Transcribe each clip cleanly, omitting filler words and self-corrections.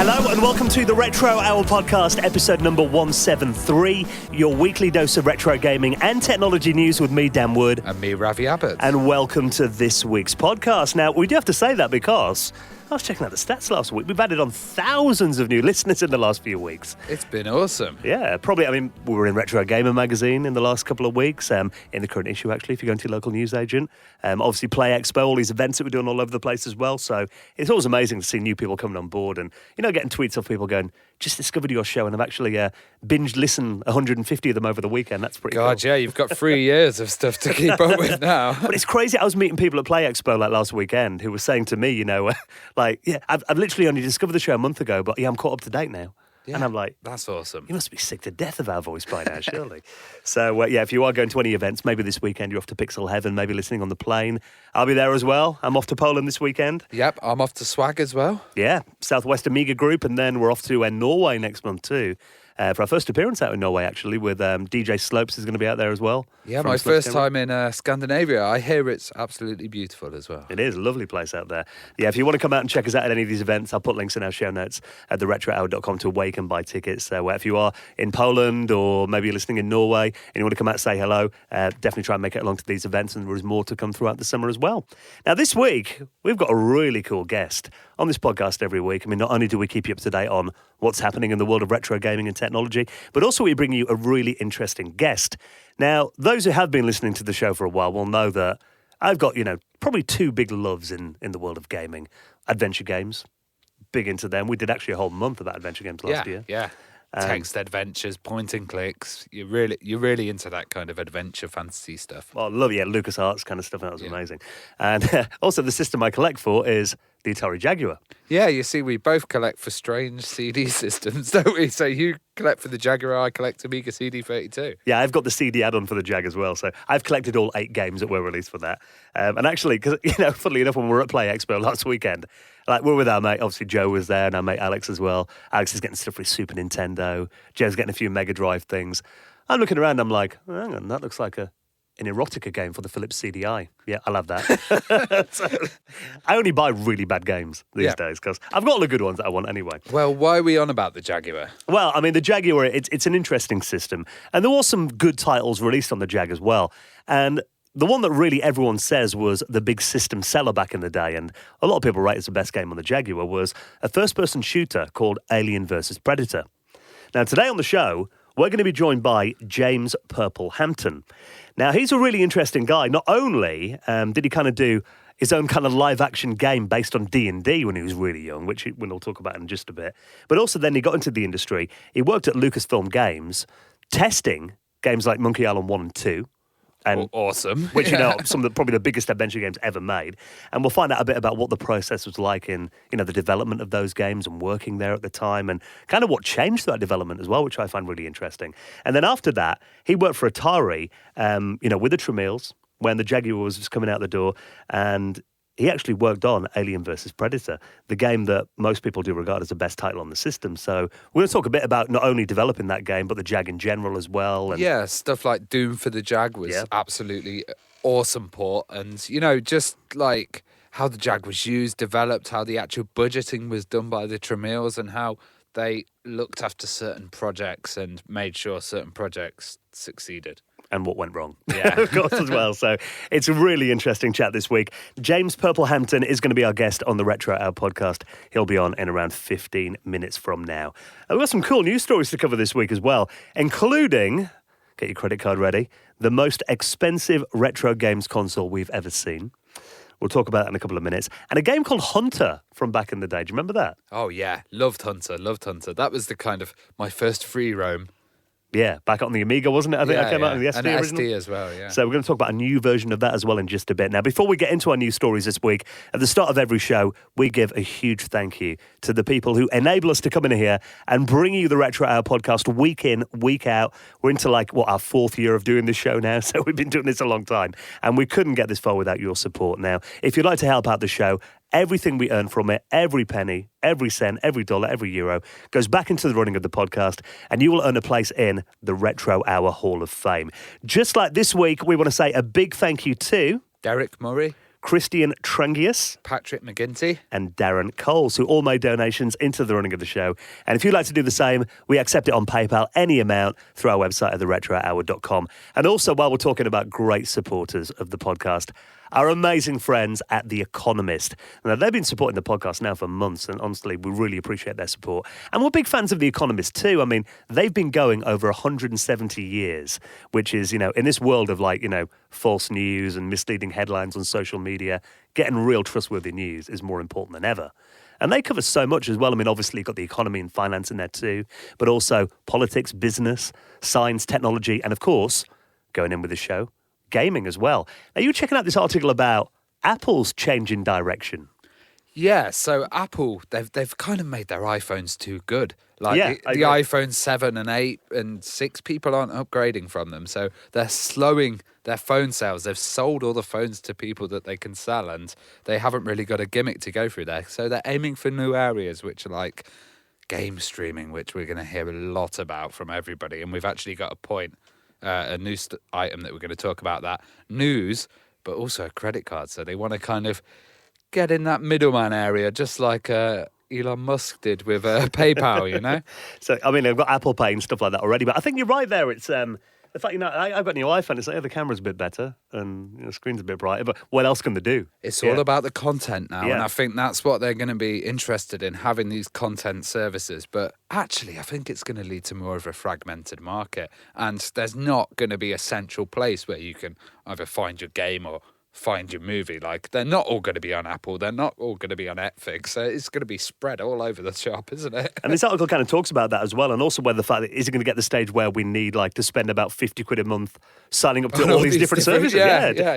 Hello and welcome to the Retro Hour podcast, episode number 173, your weekly dose of retro gaming and technology news with me, Dan Wood. And me, Ravi Abbott. And welcome to this week's podcast. Now, we do have to say that because I was checking out the stats last week. We've added on thousands of new listeners in the last few weeks. It's been awesome. Yeah, probably, we were in Retro Gamer magazine in the last couple of weeks, in the current issue, actually, if you go into your local newsagent. Obviously, Play Expo, all these events that we're doing all over the place as well. So it's always amazing to see new people coming on board and, getting tweets off people going, just discovered your show and I've actually binged listened 150 of them over the weekend. That's pretty God, cool. yeah, you've got 3 years of stuff to keep up with now. But it's crazy. I was meeting people at Play Expo last weekend who were saying to me, I've literally only discovered the show a month ago, but I'm caught up to date now. Yeah, and I'm like, that's awesome. You must be sick to death of our voice by now, surely. So, if you are going to any events, maybe this weekend you're off to Pixel Heaven, maybe listening on the plane. I'll be there as well. I'm off to Poland this weekend. Yep, I'm off to Swag as well. Yeah, Southwest Amiga Group, and then we're off to Norway next month too. For our first appearance out in Norway, actually, with DJ Slopes is going to be out there as well. Yeah, my first time in Scandinavia. I hear it's absolutely beautiful as well. It is a lovely place out there. Yeah, if you want to come out and check us out at any of these events, I'll put links in our show notes at theretrohour.com to where you can buy tickets. So if you are in Poland or maybe you're listening in Norway and you want to come out and say hello, definitely try and make it along to these events, and there is more to come throughout the summer as well. Now, this week, we've got a really cool guest on this podcast every week. Not only do we keep you up to date on what's happening in the world of retro gaming and technology, but also we bring you a really interesting guest. Now, those who have been listening to the show for a while will know that I've got, probably two big loves in the world of gaming. Adventure games, big into them. We did actually a whole month about adventure games last year. Yeah. Text adventures, point and clicks. You're really into that kind of adventure fantasy stuff. Well, I love LucasArts kind of stuff, and that was amazing. And also the system I collect for is the Atari Jaguar. Yeah, you see, we both collect for strange CD systems, don't we? So you collect for the Jaguar, I collect Amiga CD32. Yeah, I've got the CD add-on for the Jag as well, so I've collected all 8 games that were released for that. And actually, because, funnily enough, when we were at Play Expo last weekend, we're with our mate, obviously Joe was there, and our mate Alex as well. Alex is getting stuff for his Super Nintendo. Joe's getting a few Mega Drive things. I'm looking around, I'm like, hang on, that looks like an erotica game for the Philips CDI. Yeah, I love that. So, I only buy really bad games these days because I've got all the good ones that I want anyway. Well, why are we on about the Jaguar? Well, the Jaguar, it's an interesting system. And there were some good titles released on the Jag as well. And the one that really everyone says was the big system seller back in the day, and a lot of people rate it as the best game on the Jaguar, was a first-person shooter called Alien vs. Predator. Now, today on the show, we're going to be joined by James Purple Hampton. Now, he's a really interesting guy. Not only did he kind of do his own kind of live-action game based on D&D when he was really young, which we'll talk about in just a bit, but also then he got into the industry. He worked at Lucasfilm Games, testing games like Monkey Island 1 and 2, and awesome. Which, some of the probably the biggest adventure games ever made. And we'll find out a bit about what the process was like in, the development of those games and working there at the time and kind of what changed that development as well, which I find really interesting. And then after that, he worked for Atari, with the Tramiels when the Jaguar was just coming out the door, and he actually worked on Alien vs. Predator, the game that most people do regard as the best title on the system. So we're going to talk a bit about not only developing that game, but the Jag in general as well. And yeah, stuff like Doom for the Jag was absolutely awesome port. And, just like how the Jag was used, developed, how the actual budgeting was done by the Tramiels, and how they looked after certain projects and made sure certain projects succeeded. And what went wrong, yeah, of course, as well. So it's a really interesting chat this week. James Purple Hampton is going to be our guest on the Retro Hour podcast. He'll be on in around 15 minutes from now. And we've got some cool news stories to cover this week as well, including, get your credit card ready, the most expensive retro games console we've ever seen. We'll talk about that in a couple of minutes. And a game called Hunter from back in the day. Do you remember that? Oh, yeah. Loved Hunter. That was the kind of my first free roam. Yeah, back on the Amiga, wasn't it? I think I came out on the SD original. SD as well, yeah. So we're going to talk about a new version of that as well in just a bit. Now, before we get into our news stories this week, at the start of every show, we give a huge thank you to the people who enable us to come in here and bring you the Retro Hour podcast week in, week out. We're into our 4th year of doing this show now, so we've been doing this a long time. And we couldn't get this far without your support. Now, if you'd like to help out the show, everything we earn from it, every penny, every cent, every dollar, every euro, goes back into the running of the podcast, and you will earn a place in the Retro Hour Hall of Fame. Just like this week, we want to say a big thank you to Derek Murray, Christian Trengius, Patrick McGinty, and Darren Coles, who all made donations into the running of the show. And if you'd like to do the same, we accept it on PayPal, any amount, through our website at theretrohour.com. And also, while we're talking about great supporters of the podcast, our amazing friends at The Economist. Now, they've been supporting the podcast now for months, and honestly, we really appreciate their support. And we're big fans of The Economist too. I mean, they've been going over 170 years, which is, in this world of false news and misleading headlines on social media, getting real trustworthy news is more important than ever. And they cover so much as well. I mean, obviously, you've got the economy and finance in there too, but also politics, business, science, technology, and of course, going in with the show, gaming as well. Now, you were checking out this article about Apple's changing direction. Yeah, so Apple, they've kind of made their iPhones too good. Like the iPhone 7 and 8 and 6, people aren't upgrading from them. So they're slowing their phone sales. They've sold all the phones to people that they can sell, and they haven't really got a gimmick to go through there. So they're aiming for new areas, which are like game streaming, which we're going to hear a lot about from everybody. And we've actually got a point, a news item that we're going to talk about that. News, but also a credit card. So they want to kind of get in that middleman area, just like Elon Musk did with PayPal, So, I mean, I've got Apple Pay and stuff like that already, but I think you're right there. It's the fact, I've got a new iPhone. It's like, the camera's a bit better and the screen's a bit brighter, but what else can they do? It's all about the content now, and I think that's what they're going to be interested in, having these content services. But actually, I think it's going to lead to more of a fragmented market, and there's not going to be a central place where you can either find your game or find your movie. Like, they're not all going to be on Apple, they're not all going to be on Netflix, so it's going to be spread all over the shop, isn't it? And this article kind of talks about that as well, and also whether the fact that is it going to get the stage where we need to spend about 50 quid a month signing up to all these different services,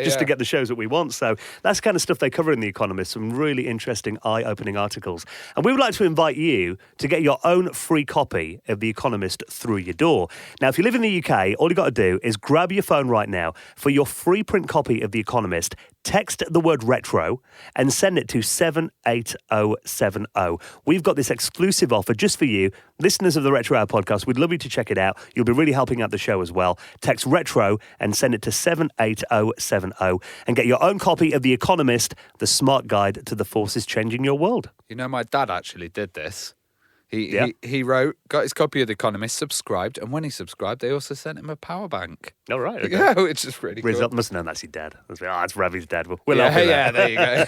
just to get the shows that we want. So that's the kind of stuff they cover in The Economist, some really interesting, eye-opening articles. And we would like to invite you to get your own free copy of The Economist through your door. Now, if you live in the UK, all you got to do is grab your phone right now for your free print copy of The Economist. Text the word retro and send it to 78070. We've got this exclusive offer just for you, listeners of the Retro Hour podcast. We'd love you to check it out. You'll be really helping out the show as well. Text retro and send it to 78070 and get your own copy of The Economist, the smart guide to the forces changing your world. My dad actually did this. He wrote, got his copy of The Economist, subscribed, and when he subscribed, they also sent him a power bank. Oh, right. Okay. Yeah, which is really cool. Must have known that's your dad. It's Ravi's dad. We'll help you there. There you go.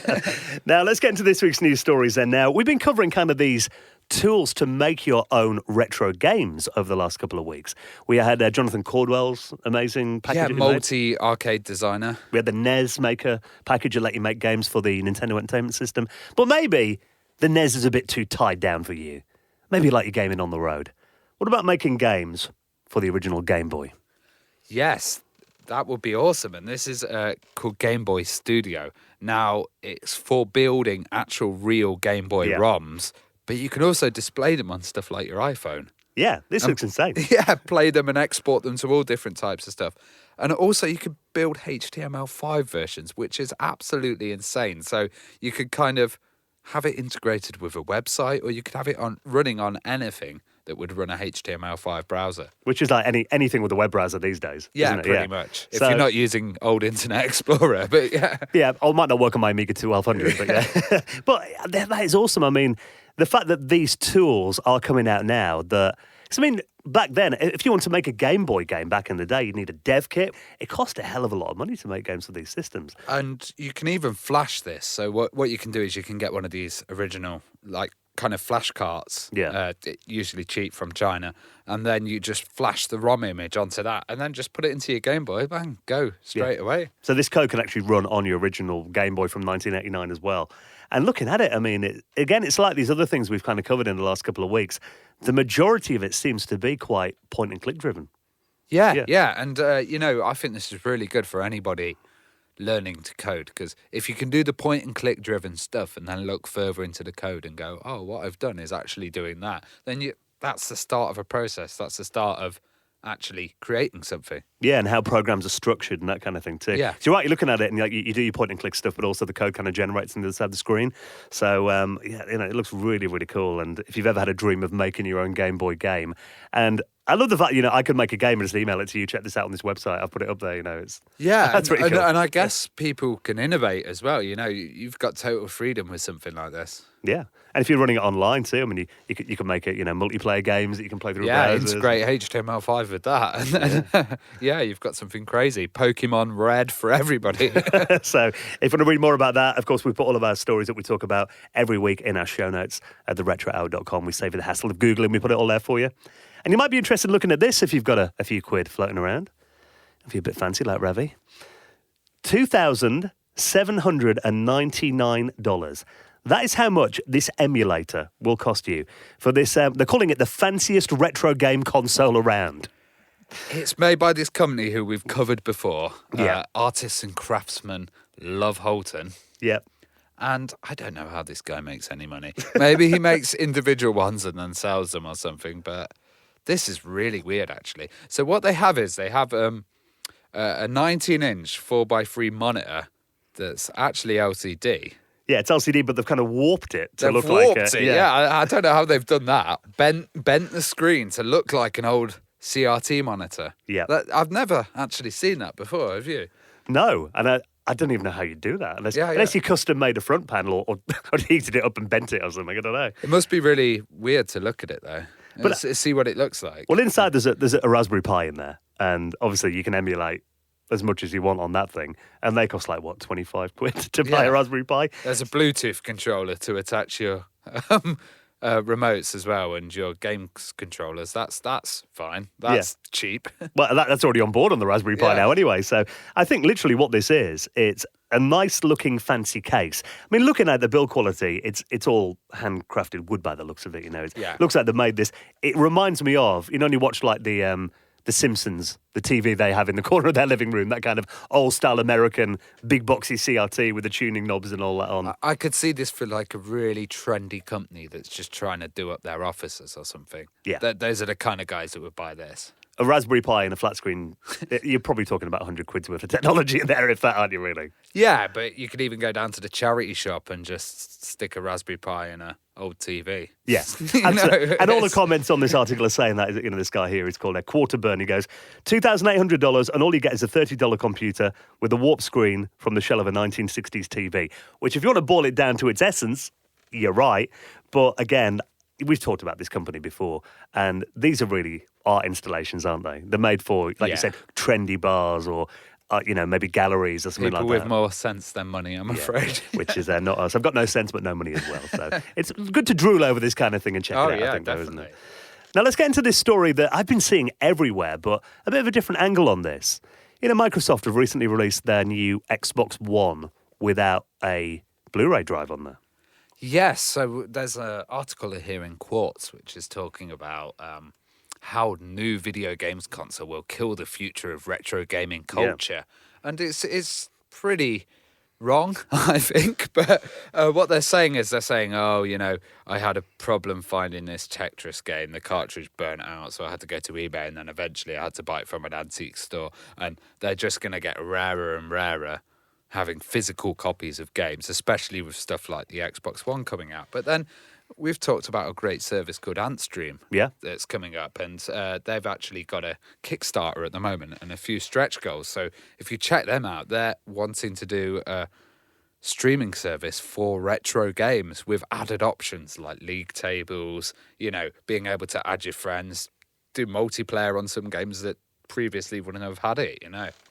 Now, let's get into this week's news stories then. Now, we've been covering kind of these tools to make your own retro games over the last couple of weeks. We had Jonathan Caldwell's amazing package. Yeah, multi-arcade designer. We had the NES Maker package that let you make games for the Nintendo Entertainment System. But maybe the NES is a bit too tied down for you. Maybe you like your gaming on the road. What about making games for the original Game Boy? Yes, that would be awesome. And this is called Game Boy Studio. Now, it's for building actual real Game Boy ROMs, but you can also display them on stuff like your iPhone. Yeah, this looks insane. Yeah, play them and export them to all different types of stuff. And also you could build HTML5 versions, which is absolutely insane. So you could kind of have it integrated with a website, or you could have it running on anything that would run a HTML5 browser. Which is like anything with a web browser these days, yeah, isn't it? Pretty much. If you're not using old Internet Explorer, but yeah. Yeah, I might not work on my Amiga 1200, but yeah. But that is awesome. I mean, the fact that these tools are coming out now, back then, if you want to make a Game Boy game back in the day, you'd need a dev kit. It cost a hell of a lot of money to make games for these systems. And you can even flash this. So what you can do is you can get one of these original, kind of flash carts, usually cheap from China, and then you just flash the ROM image onto that, and then just put it into your Game Boy, bang, go, straight away. So this code can actually run on your original Game Boy from 1989 as well. And looking at it, I mean, it's like these other things we've kind of covered in the last couple of weeks. The majority of it seems to be quite point-and-click driven. Yeah. And, I think this is really good for anybody learning to code, because if you can do the point-and-click driven stuff and then look further into the code and go, oh, what I've done is actually doing that, then that's the start of a process. That's the start of actually creating something. Yeah, and how programs are structured and that kind of thing too. Yeah. So you're right, you're looking at it and you do your point and click stuff, but also the code kind of generates on the other side of the screen. So, it looks really, really cool. And if you've ever had a dream of making your own Game Boy game, and I love the fact, I could make a game and just email it to you. Check this out on this website. I've put it up there. It's that's pretty cool. And I guess people can innovate as well. You've got total freedom with something like this. Yeah, and if you're running it online too, I mean, you can make it, multiplaer games that you can play through. Yeah, browsers. integrate HTML5 with that, and then, you've got something crazy. Pokemon Red for everybody. So, if you want to read more about that, of course, we put all of our stories that we talk about every week in our show notes at theretrohour.com. We save you the hassle of Googling. We put it all there for you. And you might be interested in looking at this if you've got a few quid floating around. If you're a bit fancy like Ravi. $2,799. That is how much this emulator will cost you for this. They're calling it the fanciest retro game console around. It's made by this company who we've covered before. Artists and craftsmen Love Holton. Yep. And I don't know how this guy makes any money. Maybe he makes individual ones and then sells them or something, but this is really weird, actually. So what they have is a 19-inch 4x3 monitor that's actually LCD. Yeah, it's LCD, but they've kind of warped it to look like it. Yeah, I don't know how they've done that. Bent the screen to look like an old CRT monitor. Yeah. I've never actually seen that before, have you? No, and I don't even know how you do that. Unless you custom made a front panel or heated it up and bent it or something. I don't know. It must be really weird to look at it, though. But see what it looks like. Well, inside there's a Raspberry Pi in there, and obviously you can emulate as much as you want on that thing, and they cost 25 quid to buy a Raspberry Pi. There's a Bluetooth controller to attach your remotes as well, and your games controllers. That's fine. That's cheap. Well, that's already on board on the Raspberry Pi now anyway. So I think literally what this is, it's a nice looking fancy case. I mean, looking at the build quality, it's all handcrafted wood by the looks of it. It looks like they made this. It reminds me of, when you watch like the Simpsons, the TV they have in the corner of their living room, that kind of old-style American big boxy CRT with the tuning knobs and all that on. I could see this for like a really trendy company that's just trying to do up their offices or something. Yeah. Those are the kind of guys that would buy this. A Raspberry Pi and a flat screen, you're probably talking about 100 quid's worth of technology in there, if that, aren't you, really? Yeah, but you could even go down to the charity shop and just stick a Raspberry Pi in an old TV. Yeah. And all the comments on this article are saying that, this guy here is called a Quarterburn. He goes, $2,800, and all you get is a $30 computer with a warp screen from the shell of a 1960s TV, which, if you want to boil it down to its essence, you're right. But again, we've talked about this company before, and these are really art installations, aren't they? They're made for, like you said, trendy bars or, maybe galleries or something People like that. with more sense than money, I'm afraid. Which is not us. I've got no sense but no money as well. So it's good to drool over this kind of thing and check it out, I think, though, isn't it? Now, let's get into this story that I've been seeing everywhere, but a bit of a different angle on this. Microsoft have recently released their new Xbox One without a Blu-ray drive on there. Yes, so there's an article here in Quartz which is talking about how new video games console will kill the future of retro gaming culture. Yeah. And it's pretty wrong, I think. But what they're saying is, I had a problem finding this Tetris game. The cartridge burnt out, so I had to go to eBay, and then eventually I had to buy it from an antique store. And they're just going to get rarer and rarer having physical copies of games, especially with stuff like the Xbox One coming out. But then we've talked about a great service called Antstream that's coming up, and they've actually got a Kickstarter at the moment and a few stretch goals. So if you check them out, they're wanting to do a streaming service for retro games with added options like league tables, being able to add your friends, do multiplayer on some games that previously wouldn't have had it,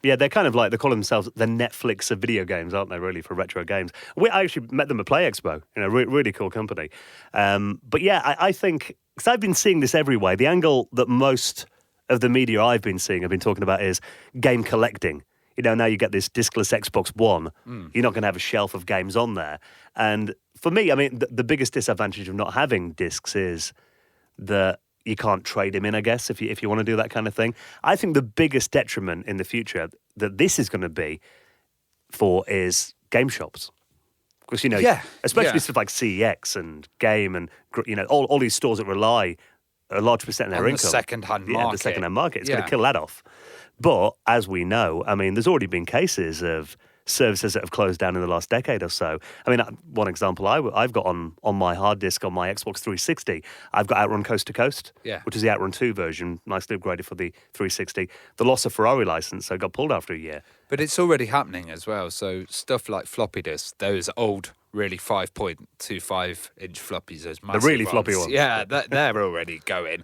Yeah, they're kind of like, they call themselves the Netflix of video games, aren't they, really, for retro games? I actually met them at Play Expo, really cool company. But yeah, I think, because I've been seeing this everywhere, the angle that most of the media I've been talking about is game collecting. Now you get this discless Xbox One, you're not going to have a shelf of games on there. And for me, I mean, the biggest disadvantage of not having discs is that you can't trade them in, I guess, if you want to do that kind of thing. I think the biggest detriment in the future that this is going to be for is game shops. Because, especially stuff like CEX and Game and, all these stores that rely a large percent of their income. The second-hand market. The second-hand market. It's going to kill that off. But, as we know, I mean, there's already been cases of services that have closed down in the last decade or so. I mean, one example I've got on my hard disk on my Xbox 360, I've got Outrun Coast to Coast, which is the Outrun 2 version, nicely upgraded for the 360. The loss of Ferrari license, so it got pulled after a year. But it's already happening as well. So stuff like floppy disks, those old, really 5.25-inch floppies, those massive the really floppy ones. Yeah, they're already going.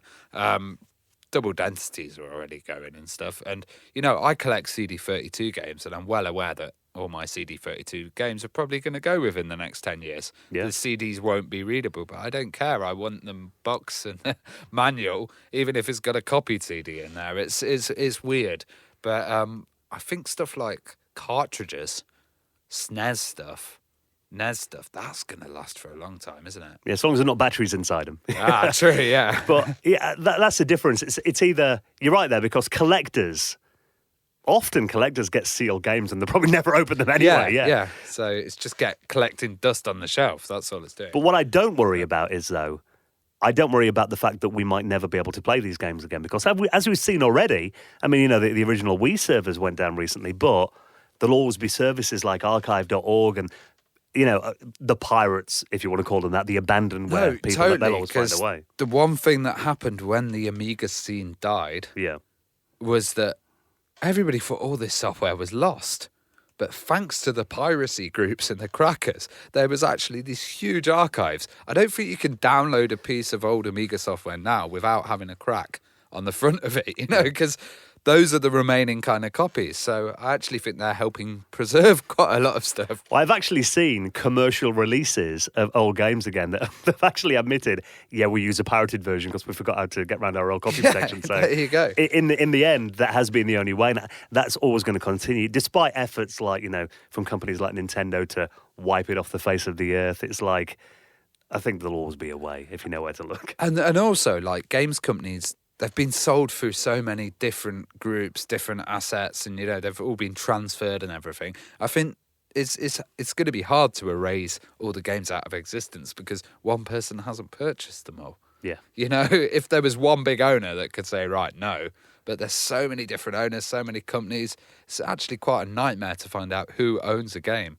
Double densities are already going and stuff. And, you know, I collect CD32 games, and I'm well aware that all my CD32 games are probably going to go within the next 10 years. Yeah. The CDs won't be readable, but I don't care. I want them box and manual, even if it's got a copied CD in there. It's weird. But I think stuff like cartridges, SNES stuff, NES stuff, that's going to last for a long time, isn't it? Yeah, as long as there's not batteries inside them. True, yeah. But yeah, that's the difference. It's either, you're right there, because often collectors get sealed games and they'll probably never open them anyway. Yeah. So it's just collecting dust on the shelf. That's all it's doing. But what I don't worry about is, though, I don't worry about the fact that we might never be able to play these games again, because as we've seen already, I mean, you know, the original Wii servers went down recently, but there'll always be services like archive.org and, you know, the pirates, if you want to call them that, the abandonware people, totally, they'll always find a way. The one thing that happened when the Amiga scene died was that everybody thought all this software was lost. But thanks to the piracy groups and the crackers, there was actually these huge archives. I don't think you can download a piece of old Amiga software now without having a crack on the front of it, you know, because those are the remaining kind of copies. So I actually think they're helping preserve quite a lot of stuff. Well, I've actually seen commercial releases of old games again that have actually admitted, we use a pirated version because we forgot how to get around our old copy section. So there you go. In the end, that has been the only way. And that's always going to continue, despite efforts like, you know, from companies like Nintendo to wipe it off the face of the earth. It's like, I think there'll always be a way if you know where to look. And also, like, games companies, they've been sold through so many different groups, different assets, and, you know, they've all been transferred and everything. I think it's going to be hard to erase all the games out of existence because one person hasn't purchased them all. Yeah. You know, if there was one big owner that could say, right, no, but there's so many different owners, so many companies, it's actually quite a nightmare to find out who owns a game.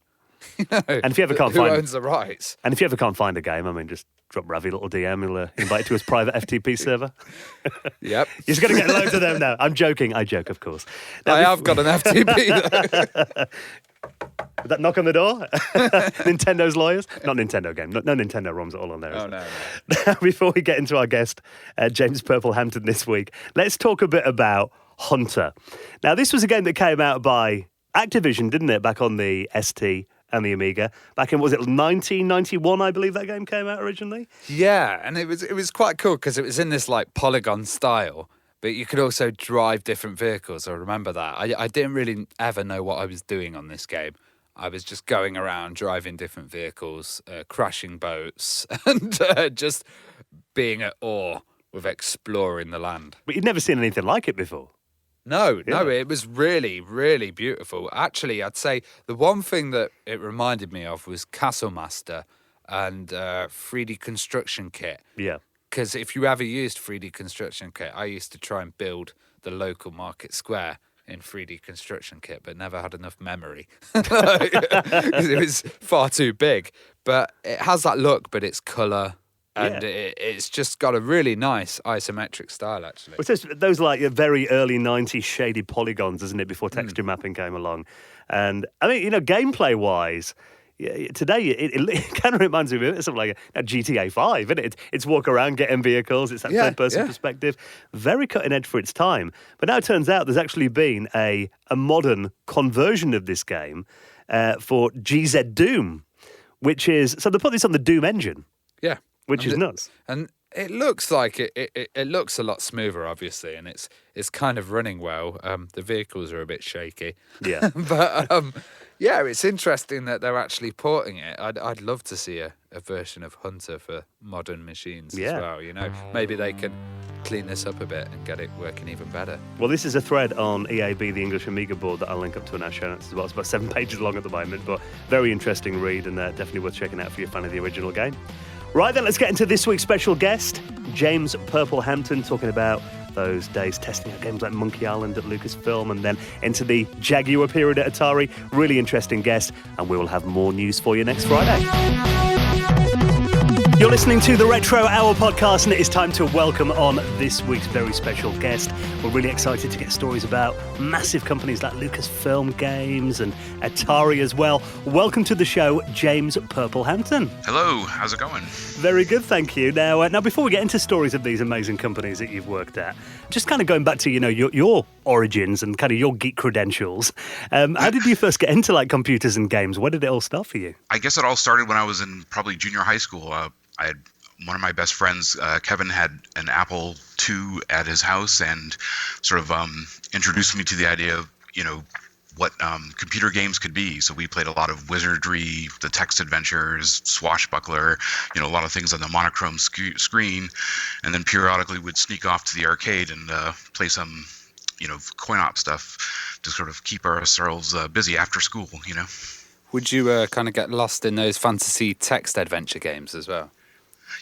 You know, and if you ever can't who owns the rights. And if you ever can't find a game, I mean, just drop Ravi a little DM. He'll invite you to his private FTP server. Yep. You're just going to get loads of them now. I'm joking. I joke, of course. Now, I have got an FTP, though. Did that knock on the door? Nintendo's lawyers? Not Nintendo game. No Nintendo ROMs at all on there. Oh, no. Now, before we get into our guest, James Purple Hampton this week, let's talk a bit about Hunter. Now, this was a game that came out by Activision, didn't it, back on the ST and the Amiga. Back in, was it 1991, I believe that game came out originally? Yeah, and it was quite cool because it was in this, like, polygon style, but you could also drive different vehicles. I remember that. I didn't really ever know what I was doing on this game. I was just going around driving different vehicles, crashing boats, and just being at awe with exploring the land. But you'd never seen anything like it before. No, it was really, really beautiful. Actually, I'd say the one thing that it reminded me of was Castle Master and 3D Construction Kit. Yeah. Because if you ever used 3D Construction Kit, I used to try and build the local market square in 3D Construction Kit, but never had enough memory because it was far too big. But it has that look, but it's colour. And it's just got a really nice isometric style, actually. Well, it's those like very early 90s shaded polygons, isn't it, before texture mapping came along. And I mean, you know, gameplay-wise, today it kind of reminds me of something like a GTA 5, isn't it? It's walk around, getting vehicles, it's that third-person perspective. Very cutting edge for its time. But now it turns out there's actually been a modern conversion of this game for GZ Doom, which is... So they put this on the Doom engine. Yeah. Which is nuts. And it looks like it looks a lot smoother, obviously, and it's kind of running well. The vehicles are a bit shaky. Yeah. But it's interesting that they're actually porting it. I'd love to see a version of Hunter for modern machines as well, you know. Maybe they can clean this up a bit and get it working even better. Well, this is a thread on EAB, the English Amiga board, that I'll link up to in our show notes as well. It's about 7 pages long at the moment, but very interesting read and definitely worth checking out if you're a fan of the original game. Right then, let's get into this week's special guest, James Purple Hampton, talking about those days testing out games like Monkey Island at Lucasfilm and then into the Jaguar period at Atari. Really interesting guest, and we will have more news for you next Friday. You're listening to the Retro Hour podcast, and it is time to welcome on this week's very special guest. We're really excited to get stories about massive companies like Lucasfilm Games and Atari as well. Welcome to the show, James Purple Hampton. Hello, how's it going? Very good, thank you. Now, before we get into stories of these amazing companies that you've worked at, just kind of going back to your origins and kind of your geek credentials. How did you first get into like computers and games? Where did it all start for you? I guess it all started when I was in probably junior high school. I had one of my best friends, Kevin, had an Apple II at his house and sort of introduced me to the idea of, what computer games could be. So we played a lot of Wizardry, the text adventures, Swashbuckler, a lot of things on the monochrome screen. And then periodically would sneak off to the arcade and play some, coin-op stuff to sort of keep ourselves busy after school, Would you kind of get lost in those fantasy text adventure games as well?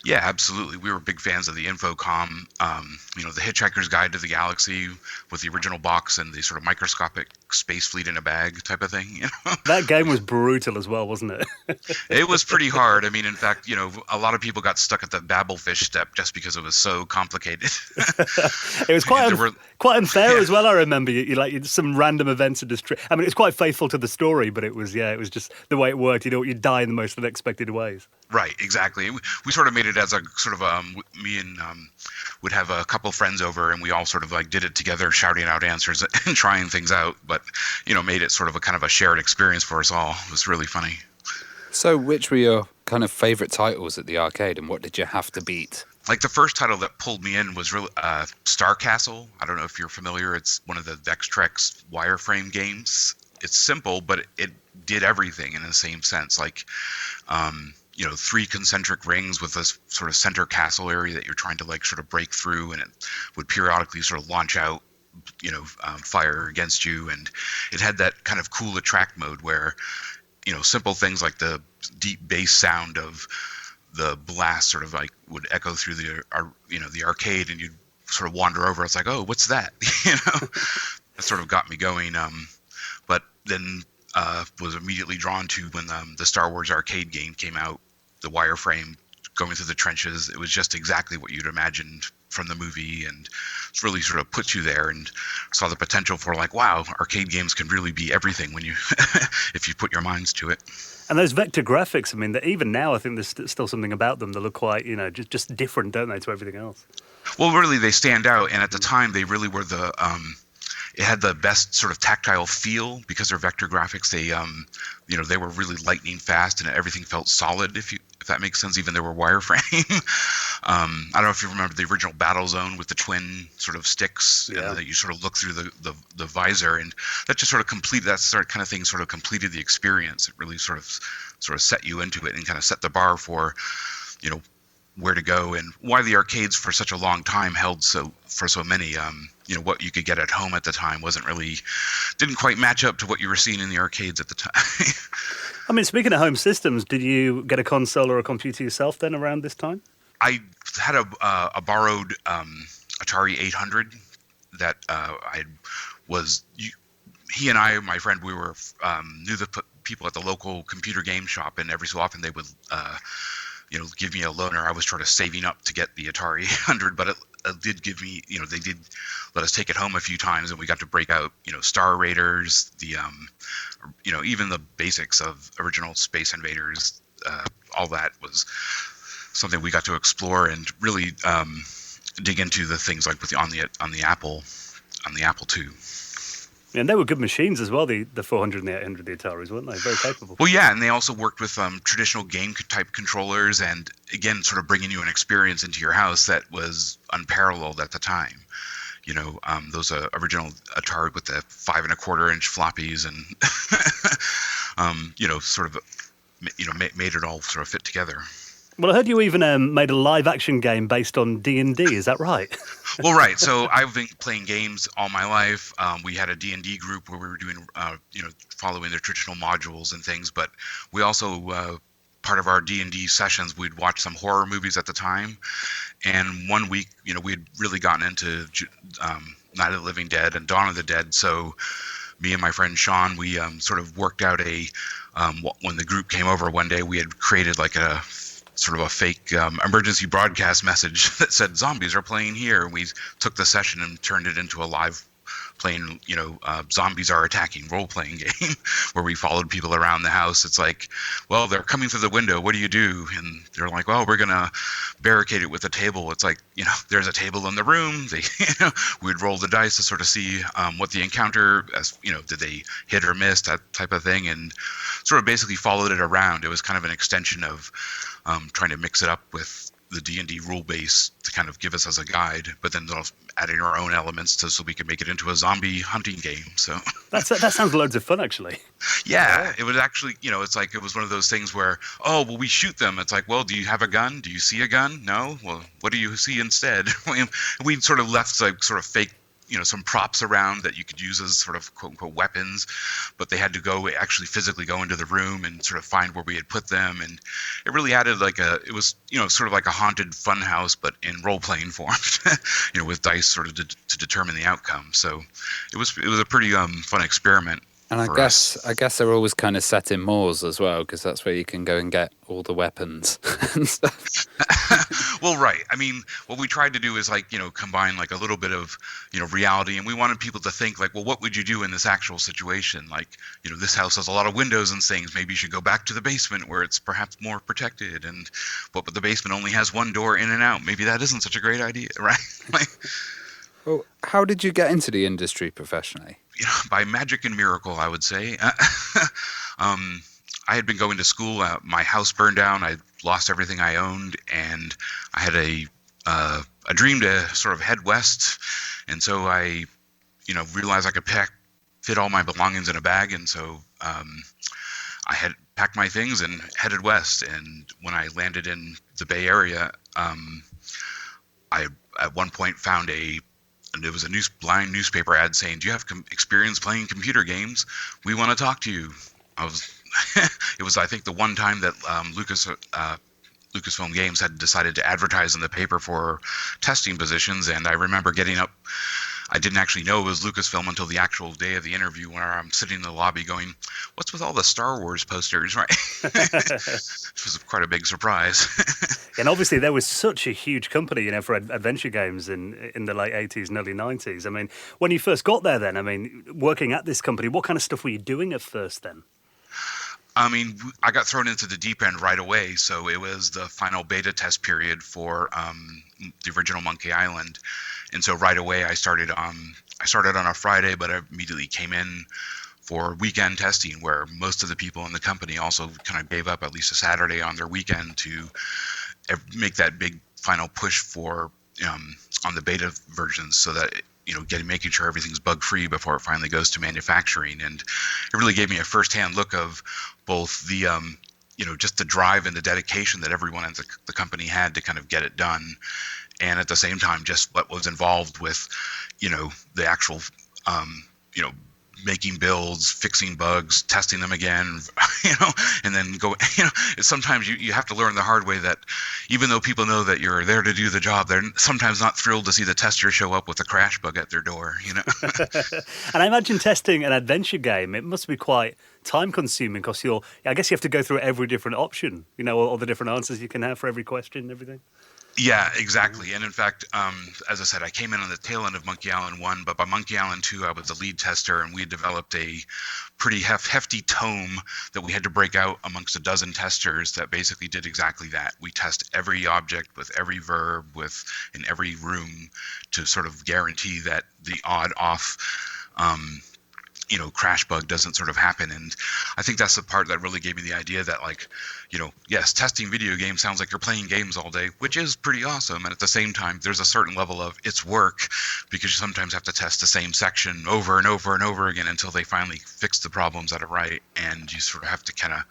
Yeah, absolutely. We were big fans of the Infocom, the Hitchhiker's Guide to the Galaxy with the original box and the sort of microscopic space fleet in a bag type of thing. That game was brutal as well, wasn't it? It was pretty hard. I mean, in fact, a lot of people got stuck at the Babelfish step just because it was so complicated. It was quite unfair as well. I remember you like some random events of distress. I mean, it's quite faithful to the story, but it was just the way it worked. You'd die in the most unexpected ways. Right, exactly. We sort of made it as a sort of me and would have a couple friends over, and we all sort of like did it together, shouting out answers and trying things out. But made it sort of a kind of a shared experience for us all. It was really funny. So, which were your kind of favorite titles at the arcade, and what did you have to beat? Like the first title that pulled me in was really Star Castle. I don't know if you're familiar. It's one of the Vextrex wireframe games. It's simple, but it did everything in the same sense. Like, three concentric rings with this sort of center castle area that you're trying to like sort of break through, and it would periodically sort of launch out, fire against you. And it had that kind of cool attract mode where, simple things like the deep bass sound of the blast sort of like would echo through the arcade, and you'd sort of wander over. It's like, oh, what's that? That sort of got me going. But then was immediately drawn to when the Star Wars arcade game came out, the wireframe going through the trenches. It was just exactly what you'd imagined from the movie, and it's really sort of put you there and saw the potential for like, wow, arcade games can really be everything when you if you put your minds to it. And those vector graphics, I mean, even now I think there's still something about them that look quite, just different, don't they, to everything else? Well, really, they stand out, and at the time they really were the it had the best sort of tactile feel because they're vector graphics. They they were really lightning fast, and everything felt solid, if that makes sense. Even they were wireframe. I don't know if you remember the original Battle Zone with the twin sort of sticks, yeah, that you sort of look through the visor, and that just sort of kind of thing sort of completed the experience. It really sort of set you into it and kind of set the bar for where to go and why the arcades for such a long time held for so many. What you could get at home at the time didn't quite match up to what you were seeing in the arcades at the time. I mean, speaking of home systems, did you get a console or a computer yourself then around this time? I had a borrowed Atari 800 that he and I, my friend, we were knew the people at the local computer game shop, and every so often they would give me a loaner. I was sort of saving up to get the Atari 800, but it did give me, they did let us take it home a few times, and we got to break out, Star Raiders, the, even the basics of original Space Invaders. All that was something we got to explore and really dig into the things like on the Apple II. And they were good machines as well, the 400 and the 800, the Ataris, weren't they? Very capable. Well, yeah, and they also worked with traditional game-type controllers, and again, sort of bringing you an experience into your house that was unparalleled at the time. Those original Atari with the 5 1/4-inch floppies, and made it all sort of fit together. Well, I heard you even made a live-action game based on D&D. Is that right? Well, right. So I've been playing games all my life. We had a D&D group where we were doing, following the traditional modules and things. But we also part of our D&D sessions, we'd watch some horror movies at the time. And one week, we had really gotten into Night of the Living Dead and Dawn of the Dead. So me and my friend Sean, we sort of worked out when the group came over one day, we had created like a sort of a fake emergency broadcast message that said zombies are playing here. And we took the session and turned it into a live playing, zombies are attacking role-playing game where we followed people around the house. It's like, well, they're coming through the window. What do you do? And they're like, well, we're going to barricade it with a table. It's like, there's a table in the room. We'd roll the dice to sort of see what the encounter, did they hit or miss, that type of thing, and sort of basically followed it around. It was kind of an extension of trying to mix it up with the D&D rule base to kind of give us as a guide, but then adding our own elements so we could make it into a zombie hunting game. So that sounds loads of fun, actually. Yeah, it was actually, it's like it was one of those things where, oh, well, we shoot them. It's like, well, do you have a gun? Do you see a gun? No. Well, what do you see instead? We sort of left like sort of fake, some props around that you could use as sort of quote unquote weapons, but they had to actually physically go into the room and sort of find where we had put them. And it really added it was, sort of like a haunted fun house, but in role playing form, with dice sort of to determine the outcome. So it was a pretty fun experiment. And I guess they're always kind of set in malls as well, because that's where you can go and get all the weapons and stuff. Well, right. I mean, what we tried to do is combine like a little bit of, reality, and we wanted people to think like, well, what would you do in this actual situation? Like, this house has a lot of windows and things. Maybe you should go back to the basement where it's perhaps more protected, but the basement only has one door in and out. Maybe that isn't such a great idea, right? Well, how did you get into the industry professionally? By magic and miracle, I would say. I had been going to school. My house burned down. I lost everything I owned, and I had a dream to sort of head west. And so I, realized I could fit all my belongings in a bag. And so I had packed my things and headed west. And when I landed in the Bay Area, I at one point found and it was a blind newspaper ad saying, "Do you have experience playing computer games? We want to talk to you." It was, I think, the one time that Lucasfilm Games had decided to advertise in the paper for testing positions, and I remember getting up. I didn't actually know it was Lucasfilm until the actual day of the interview, where I'm sitting in the lobby going, "What's with all the Star Wars posters?" Right? It was quite a big surprise. And obviously, there was such a huge company, for adventure games in the late 80s and early 90s. I mean, when you first got there, then, working at this company, what kind of stuff were you doing at first then? I mean, I got thrown into the deep end right away. So it was the final beta test period for the original Monkey Island. And so right away I started on a Friday, but I immediately came in for weekend testing, where most of the people in the company also kind of gave up at least a Saturday on their weekend to make that big final push for on the beta versions, so that making sure everything's bug free before it finally goes to manufacturing. And it really gave me a firsthand look of both the just the drive and the dedication that everyone at the company had to kind of get it done, and at the same time just what was involved with the actual making builds, fixing bugs, testing them again, and then go, sometimes you have to learn the hard way that even though people know that you're there to do the job, they're sometimes not thrilled to see the tester show up with a crash bug at their door, And I imagine testing an adventure game, it must be quite time consuming, because I guess you have to go through every different option, all the different answers you can have for every question and everything. Yeah, exactly. And in fact, as I said, I came in on the tail end of Monkey Island 1, but by Monkey Island 2, I was the lead tester, and we developed a pretty hefty tome that we had to break out amongst a dozen testers that basically did exactly that. We test every object with every verb in every room to sort of guarantee that the odd off crash bug doesn't sort of happen. And I think that's the part that really gave me the idea that, yes, testing video games sounds like you're playing games all day, which is pretty awesome. And at the same time, there's a certain level of it's work, because you sometimes have to test the same section over and over and over again until they finally fix the problems that are right. And you sort of have to kind of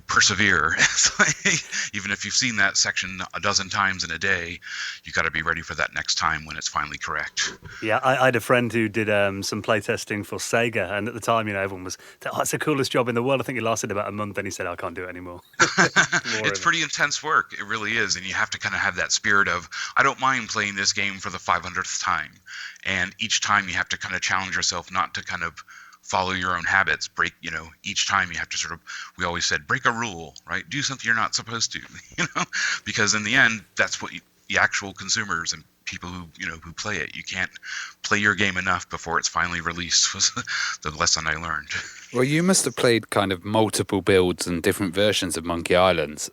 persevere. It's like, even if you've seen that section a dozen times in a day, you got to be ready for that next time when it's finally correct. Yeah, I had a friend who did some playtesting for Sega, and at the time, everyone was, it's the coolest job in the world. I think it lasted about a month, and he said, I can't do it anymore. It's pretty intense work. It really is. And you have to kind of have that spirit of, I don't mind playing this game for the 500th time. And each time you have to kind of challenge yourself not to kind of follow your own habits, each time you have to sort of, we always said, break a rule, right? Do something you're not supposed to, because in the end, that's what the actual consumers and people who play it, you can't play your game enough before it's finally released, was the lesson I learned. Well, you must have played kind of multiple builds and different versions of Monkey Island.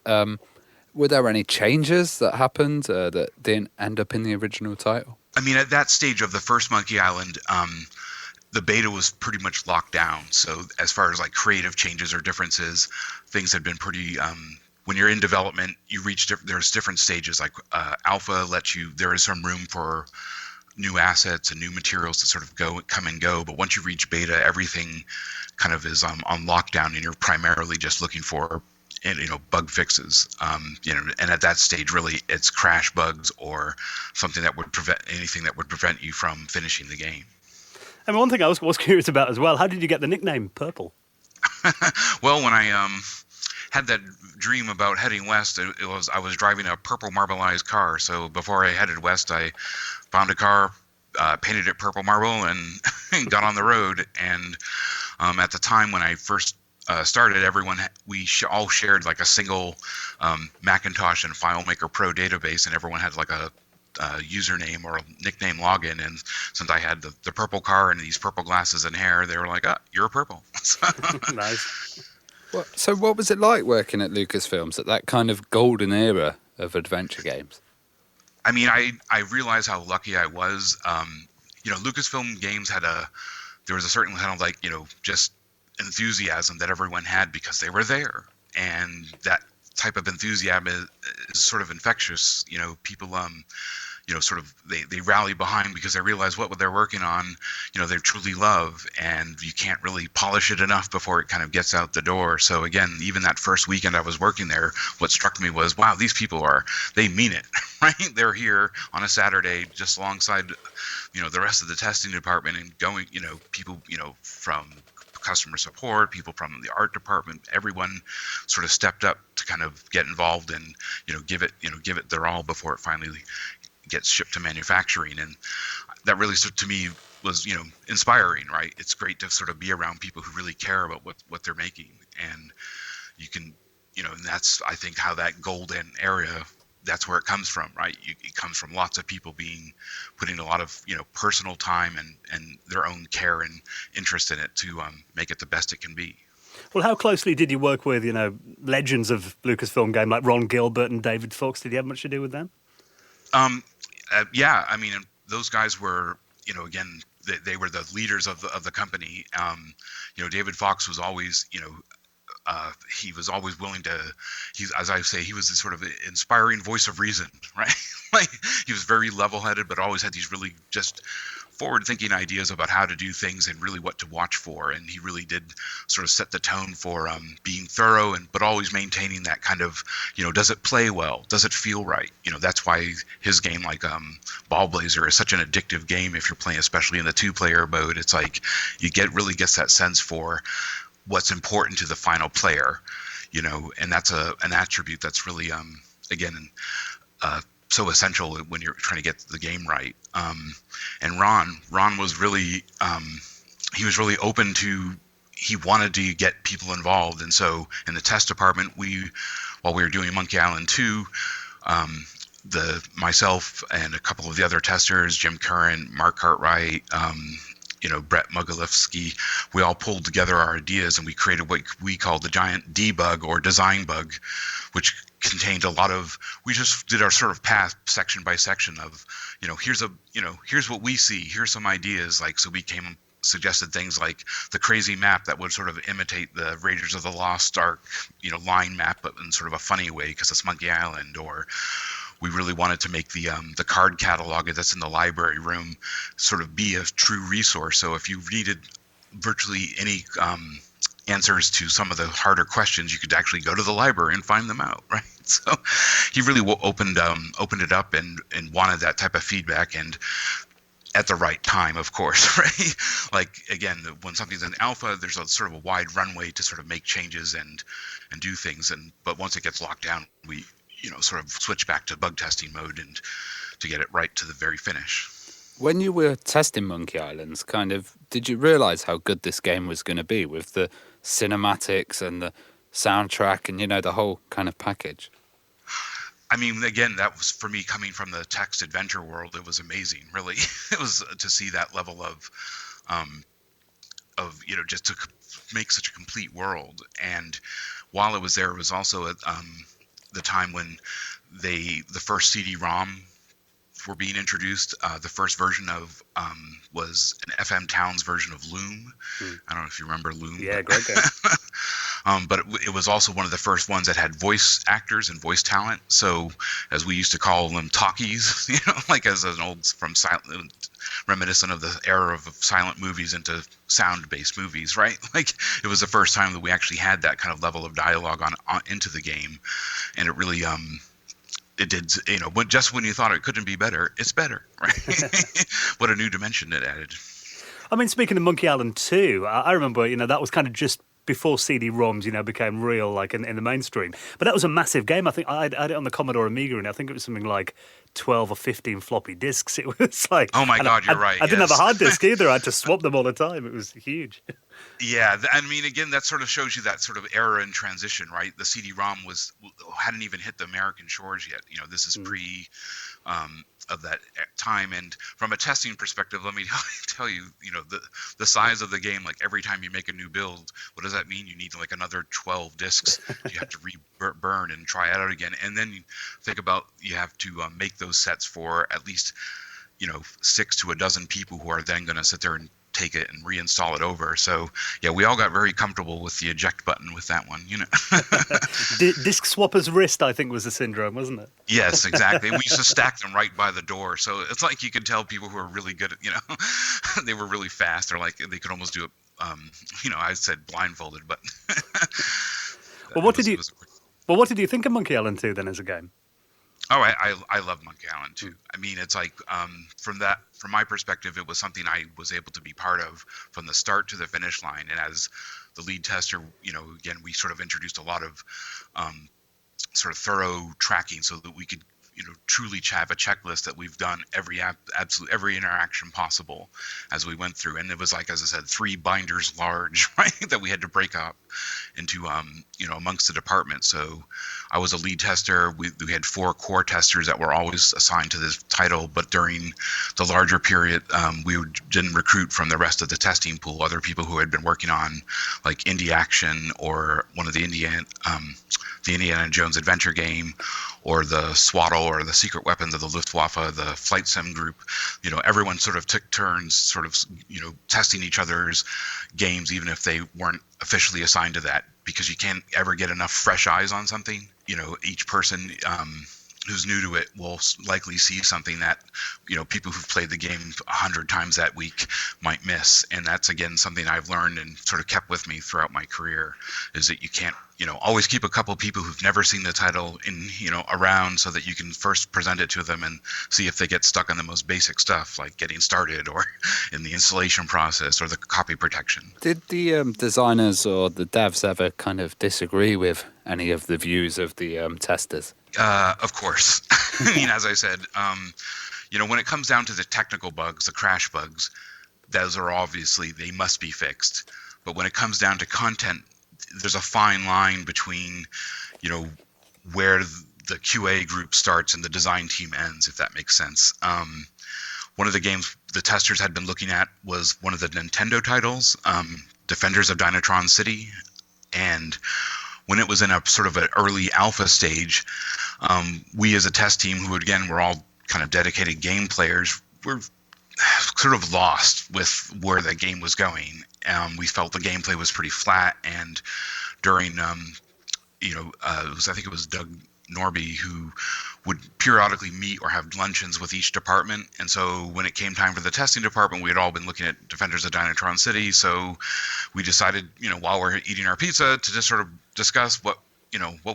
Were there any changes that happened that didn't end up in the original title? I mean, at that stage of the first Monkey Island, the beta was pretty much locked down. So as far as like creative changes or differences, things had been pretty, when you're in development, you reach, there's different stages. Like alpha there is some room for new assets and new materials to sort of come and go. But once you reach beta, everything kind of is on lockdown, and you're primarily just looking for bug fixes, and at that stage, really, it's crash bugs or something that would prevent you from finishing the game. And one thing I was curious about as well, how did you get the nickname Purple? Well, when I had that dream about heading west, I was driving a purple marbleized car. So before I headed west, I found a car, painted it purple marble, and got on the road. And at the time when I first started, we all shared like a single Macintosh and FileMaker Pro database, and everyone had like a username or a nickname login. And since I had the purple car and these purple glasses and hair, they were like, you're purple. Nice. Well, so what was it like working at Lucasfilms at that kind of golden era of adventure games? I mean, I realized how lucky I was. Lucasfilm games there was a certain kind of like, just enthusiasm that everyone had because they were there. And that type of enthusiasm is sort of infectious. People, sort of they rally behind because they realize what they're working on, they truly love, and you can't really polish it enough before it kind of gets out the door. So again, even that first weekend I was working there, what struck me was, wow, these people they mean it, right? They're here on a Saturday just alongside, the rest of the testing department, and going, people, from customer support, people from the art department, everyone sort of stepped up to kind of get involved and, give it their all before it finally gets shipped to manufacturing. And that really, to me, was, inspiring, right? It's great to sort of be around people who really care about what they're making. And you can, and that's, I think, how that golden area, that's where it comes from, right? It comes from lots of people putting a lot of, personal time and their own care and interest in it to make it the best it can be. Well, how closely did you work with, legends of Lucasfilm game like Ron Gilbert and David Fox? Did you have much to do with them? Yeah, I mean, those guys were, again, they were the leaders of the company. David Fox was always, he was always willing to, as I say, he was this sort of inspiring voice of reason, right? Like, he was very level-headed, but always had these really just forward-thinking ideas about how to do things and really what to watch for. And he really did sort of set the tone for being thorough, but always maintaining that kind of, does it play well? Does it feel right? That's why his game, like Ball Blazer, is such an addictive game if you're playing, especially in the two-player mode. It's like really gets that sense for what's important to the final player, and that's an attribute that's really, again, so essential when you're trying to get the game right. And Ron was really, he was really open to, he wanted to get people involved. And so in the test department, while we were doing Monkey Island 2, myself and a couple of the other testers, Jim Curran, Mark Cartwright, Brett Mugalewski, we all pulled together our ideas and we created what we called the giant debug or design bug, which contained a lot of, we just did our sort of path section by section of, here's what we see, here's some ideas. Like, so we suggested things like the crazy map that would sort of imitate the Raiders of the Lost Ark, line map, but in sort of a funny way because it's Monkey Island. Or we really wanted to make the card catalog that's in the library room sort of be a true resource. So if you needed virtually answers to some of the harder questions, you could actually go to the library and find them out, right? So he really opened it up and wanted that type of feedback, and at the right time, of course, right? Like, again, when something's in alpha, there's a sort of a wide runway to sort of make changes and do things. But once it gets locked down, we, sort of switch back to bug testing mode and to get it right to the very finish. When you were testing Monkey Islands, did you realize how good this game was going to be with the cinematics and the soundtrack and, the whole kind of package? I mean, again, that was, for me, coming from the text adventure world, it was amazing, really. It was to see that level of just to make such a complete world. And while it was there, it was also at the time when the first CD-ROM were being introduced. The first version of was an FM Towns version of Loom. I don't know if you remember Loom. Yeah, great game. But it was also one of the first ones that had voice actors and voice talent. So, as we used to call them, talkies, like as an old reminiscent of the era of silent movies into sound-based movies, right? Like, it was the first time that we actually had that kind of level of dialogue on into the game, and it really it did, just when you thought it couldn't be better, it's better, right? What a new dimension it added. I mean, speaking of Monkey Island 2, I remember, that was kind of just before CD-ROMs, became real, like in the mainstream. But that was a massive game. I think I had it on the Commodore Amiga, and I think it was something like 12 or 15 floppy disks. It was like, oh my God, you're right. I didn't have a hard disk either. I had to swap them all the time. It was huge. Yeah, I mean, again, that sort of shows you that sort of era in transition, right? The CD-ROM hadn't even hit the American shores yet. This is pre of that time. And from a testing perspective, let me tell you, the size of the game, like every time you make a new build, what does that mean? You need like another 12 disks you have to burn and try it out again. And then you think about, you have to make those sets for at least, 6 to a dozen people who are then going to sit there and take it and reinstall it over. So yeah, we all got very comfortable with the eject button with that one, Disc swapper's wrist, I think, was the syndrome, wasn't it? Yes, exactly. We used to stack them right by the door, so it's like you could tell people who are really good at, they were really fast, or like they could almost do it, I said blindfolded, but well, what did you think of Monkey Island 2 then as a game? Oh, I love Monkey Island too. I mean, it's like from my perspective, it was something I was able to be part of from the start to the finish line. And as the lead tester, again, we sort of introduced a lot of sort of thorough tracking so that we could truly have a checklist that we've done absolutely every interaction possible as we went through. And it was like, as I said, 3 binders large, right, that we had to break up into, amongst the department. So I was a lead tester. We had 4 core testers that were always assigned to this title, but during the larger period, we didn't recruit from the rest of the testing pool other people who had been working on like Indie Action or one of the Indiana Jones adventure game, or the SWATL, or the Secret Weapons of the Luftwaffe, the flight sim group. Everyone sort of took turns sort of, testing each other's games, even if they weren't officially assigned to that, because you can't ever get enough fresh eyes on something. Each person who's new to it will likely see something that, people who've played the game 100 times that week might miss. And that's, again, something I've learned and sort of kept with me throughout my career, is that you can't, always keep a couple people who've never seen the title around, so that you can first present it to them and see if they get stuck on the most basic stuff, like getting started or in the installation process or the copy protection. Did the designers or the devs ever kind of disagree with any of the views of the testers? Of course. I mean, as I said, when it comes down to the technical bugs, the crash bugs, those are obviously, they must be fixed. But when it comes down to content, there's a fine line between, where the QA group starts and the design team ends, if that makes sense. One of the games the testers had been looking at was one of the Nintendo titles, Defenders of Dynatron City. And when it was in a sort of an early alpha stage, we as a test team, who again were all kind of dedicated game players, were sort of lost with where the game was going. We felt the gameplay was pretty flat, and during I think it was Doug Norby, who would periodically meet or have luncheons with each department. And so when it came time for the testing department, we had all been looking at Defenders of Dynatron City. So we decided, while we're eating our pizza, to just sort of discuss what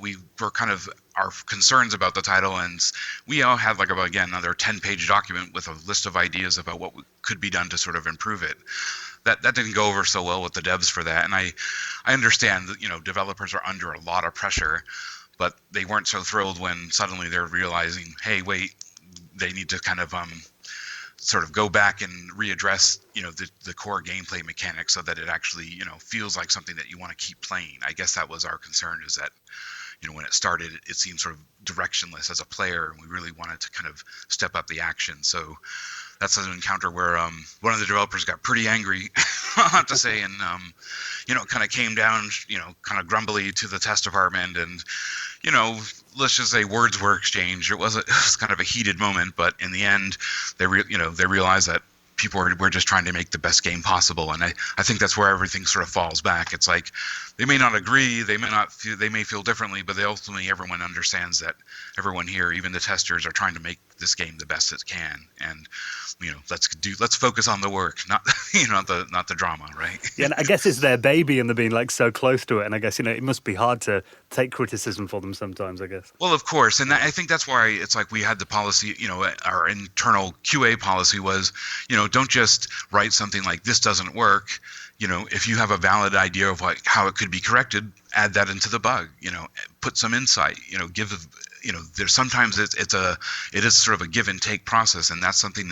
we were kind of our concerns about the title. And we all had another 10-page document with a list of ideas about what could be done to sort of improve it. That didn't go over so well with the devs for that. And I understand that, developers are under a lot of pressure, but they weren't so thrilled when suddenly they're realizing, hey, wait, they need to kind of sort of go back and readdress, the core gameplay mechanics so that it actually, feels like something that you want to keep playing. I guess that was our concern, is that, when it started, it seemed sort of directionless as a player, and we really wanted to kind of step up the action. So that's an encounter where one of the developers got pretty angry, I have to say, and kind of came down, kind of grumbly to the test department, and let's just say words were exchanged. It was kind of a heated moment, but in the end, they realized that people were just trying to make the best game possible, and I think that's where everything sort of falls back. It's like they may not agree, they may feel differently, but ultimately everyone understands that everyone here, even the testers, are trying to make this game the best it can, and let's focus on the work, not not the drama, right? Yeah, and I guess it's their baby, and they're being so close to it, and I guess it must be hard to take criticism for them sometimes, I guess. Well, of course, and I think that's why it's we had the policy, our internal QA policy was, don't just write something like this doesn't work. If you have a valid idea of how it could be corrected, add that into the bug. Put some insight. Give. There's sometimes it is sort of a give and take process, and that's something.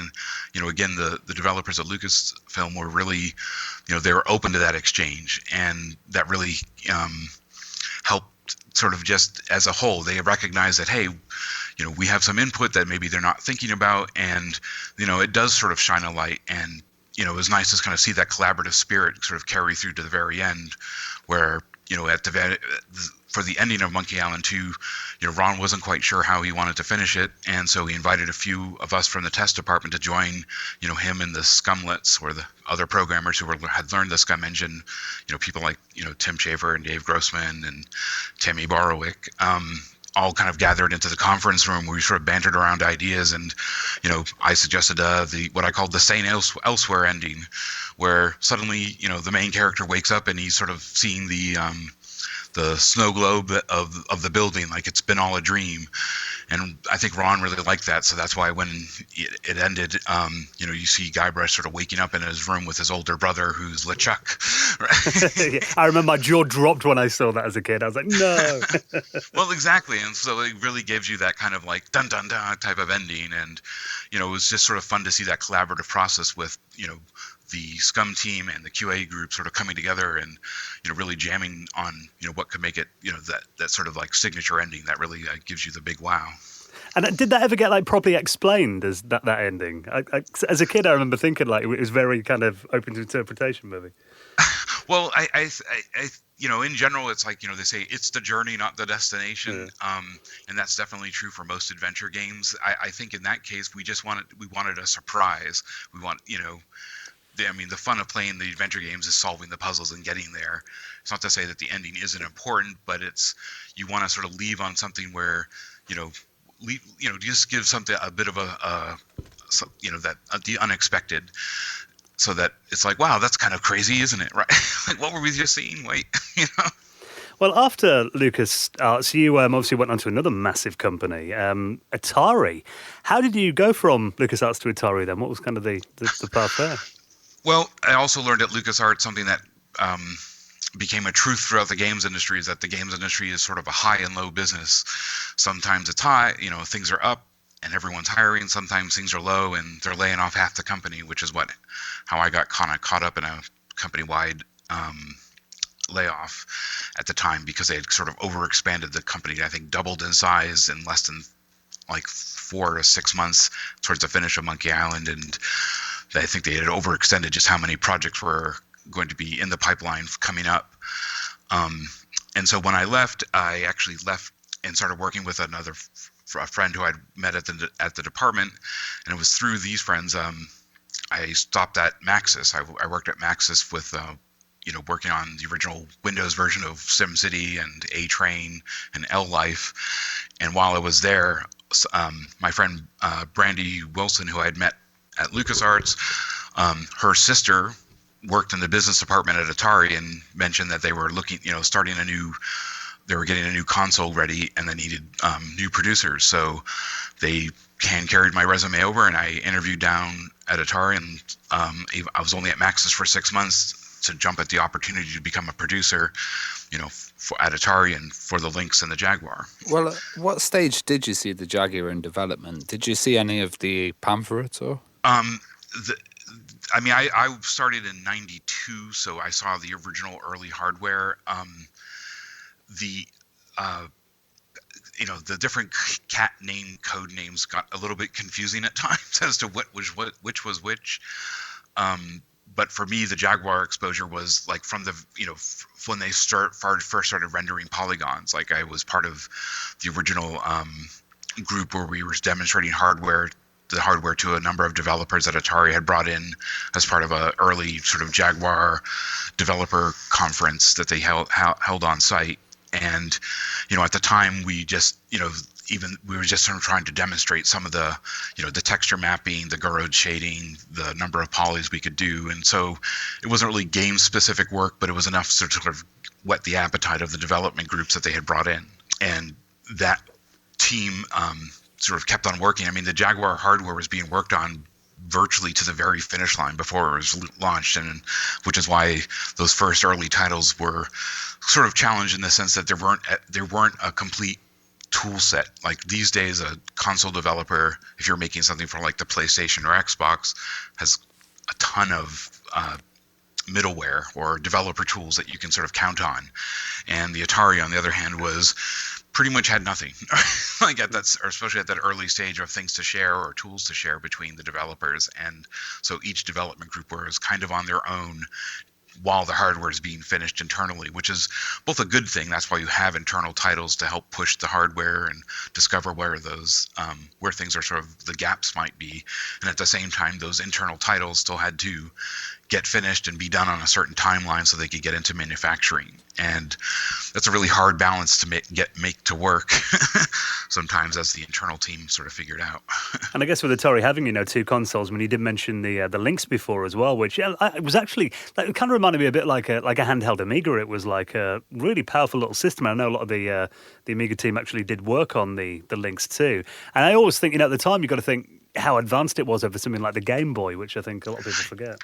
Again, the developers at Lucasfilm were really, they were open to that exchange, and that really helped. Sort of just as a whole, they recognize that, hey, we have some input that maybe they're not thinking about, and it does sort of shine a light, and it was nice to kind of see that collaborative spirit sort of carry through to the very end, where for the ending of Monkey Island 2, Ron wasn't quite sure how he wanted to finish it, and so he invited a few of us from the test department to join, him and the Scumlets, or the other programmers who had learned the Scum engine, people like, Tim Schafer and Dave Grossman and Tammy Borowick, all kind of gathered into the conference room where we sort of bantered around ideas, and I suggested what I called the Sane Elsewhere ending, where suddenly the main character wakes up and he's sort of seeing the snow globe of the building, like it's been all a dream. And I think Ron really liked that, so that's why when it ended, you see Guybrush sort of waking up in his room with his older brother, who's LeChuck. Right? Yeah, I remember my jaw dropped when I saw that as a kid. I was like, no. Well, exactly, and so it really gives you that kind of dun dun dun type of ending, and it was just sort of fun to see that collaborative process with the Scum team and the QA group sort of coming together and really jamming on what could make it that sort of signature ending that really gives you the big wow. And did that ever get properly explained as that ending? As a kid, I remember thinking it was very kind of open to interpretation, maybe. Well, I in general, it's they say it's the journey, not the destination, and that's definitely true for most adventure games. I think in that case, we wanted a surprise. We want the fun of playing the adventure games is solving the puzzles and getting there. It's not to say that the ending isn't important, but you want to sort of leave on something where just give something a bit of the unexpected, so that it's wow, that's kind of crazy, isn't it? Right? What were we just seeing? Wait, Well, after LucasArts, you obviously went on to another massive company, Atari. How did you go from LucasArts to Atari then? What was kind of the path there? Well, I also learned at LucasArts something that became a truth throughout the games industry, is that the games industry is sort of a high and low business. Sometimes it's high, things are up and everyone's hiring. Sometimes things are low and they're laying off half the company, which is how I got kind of caught up in a company-wide layoff at the time, because they had sort of overexpanded the company. I think doubled in size in less than 4 to 6 months towards the finish of Monkey Island, and I think they had overextended just how many projects were going to be in the pipeline coming up. And so when I left, I actually left and started working with a friend who I'd met at the department, and it was through these friends I stopped at Maxis. I worked at Maxis with working on the original Windows version of SimCity and A-Train and L-Life. And while I was there, my friend Brandy Wilson, who I had met at LucasArts, her sister worked in the business department at Atari and mentioned that they were looking, they were getting a new console ready and they needed new producers. So they hand-carried my resume over, and I interviewed down at Atari, and I was only at Maxis for 6 months to jump at the opportunity to become a producer, at Atari and for the Lynx and the Jaguar. Well, what stage did you see the Jaguar in development? Did you see any of the Panther at all? I started in '92, so I saw the original early hardware. The different cat name code names got a little bit confusing at times as to which was which. But for me, the Jaguar exposure was like from the when they first started rendering polygons. Like I was part of the original group where we were demonstrating the hardware to a number of developers that Atari had brought in as part of a early sort of Jaguar developer conference that they held on site. And at the time we just we were just sort of trying to demonstrate some of the the texture mapping, the Gouraud shading, the number of polys we could do. And so it wasn't really game specific work, but it was enough to sort of whet the appetite of the development groups that they had brought in. And that team sort of kept on working. I mean, the Jaguar hardware was being worked on virtually to the very finish line before it was launched, and which is why those first early titles were sort of challenged in the sense that there weren't a complete tool set. Like these days, a console developer, if you're making something for like the PlayStation or Xbox, has a ton of middleware or developer tools that you can sort of count on. And the Atari, on the other hand, was pretty much had nothing, like especially at that early stage of things to share or tools to share between the developers. And so each development group was kind of on their own while the hardware is being finished internally, which is both a good thing. That's why you have internal titles to help push the hardware and discover where those where things are sort of the gaps might be. And at the same time, those internal titles still had to get finished and be done on a certain timeline so they could get into manufacturing. And that's a really hard balance to make to work sometimes, as the internal team sort of figured out. And I guess with Atari having two consoles, I mean, you did mention the Lynx before as well, which it was actually it kind of reminded me a bit like a handheld Amiga. It was like a really powerful little system. I know a lot of the Amiga team actually did work on the Lynx too. And I always think at the time you got to think how advanced it was over something like the Game Boy, which I think a lot of people forget.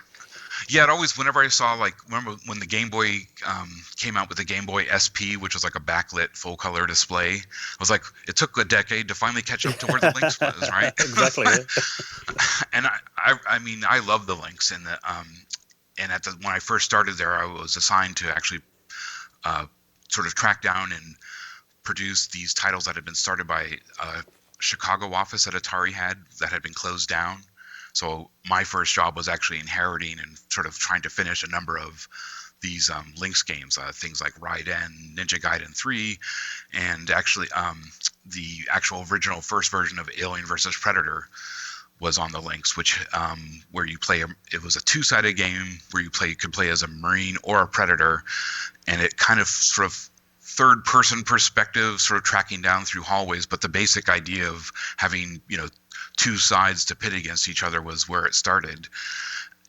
Yeah, it always, whenever I saw, remember when the Game Boy came out with the Game Boy SP, which was like a backlit full color display, I was like, it took a decade to finally catch up to where the Lynx was, right? Exactly. Yeah. And I mean, I love the Lynx, and when I first started there, I was assigned to actually sort of track down and produce these titles that had been started by a Chicago office that Atari had that had been closed down. So my first job was actually inheriting and sort of trying to finish a number of these Lynx games, things like Raiden, Ninja Gaiden 3, and actually the actual original first version of Alien vs. Predator was on the Lynx, which where you play it was a two-sided game where you could play as a Marine or a Predator, and it kind of sort of third-person perspective, sort of tracking down through hallways, but the basic idea of having two sides to pit against each other was where it started,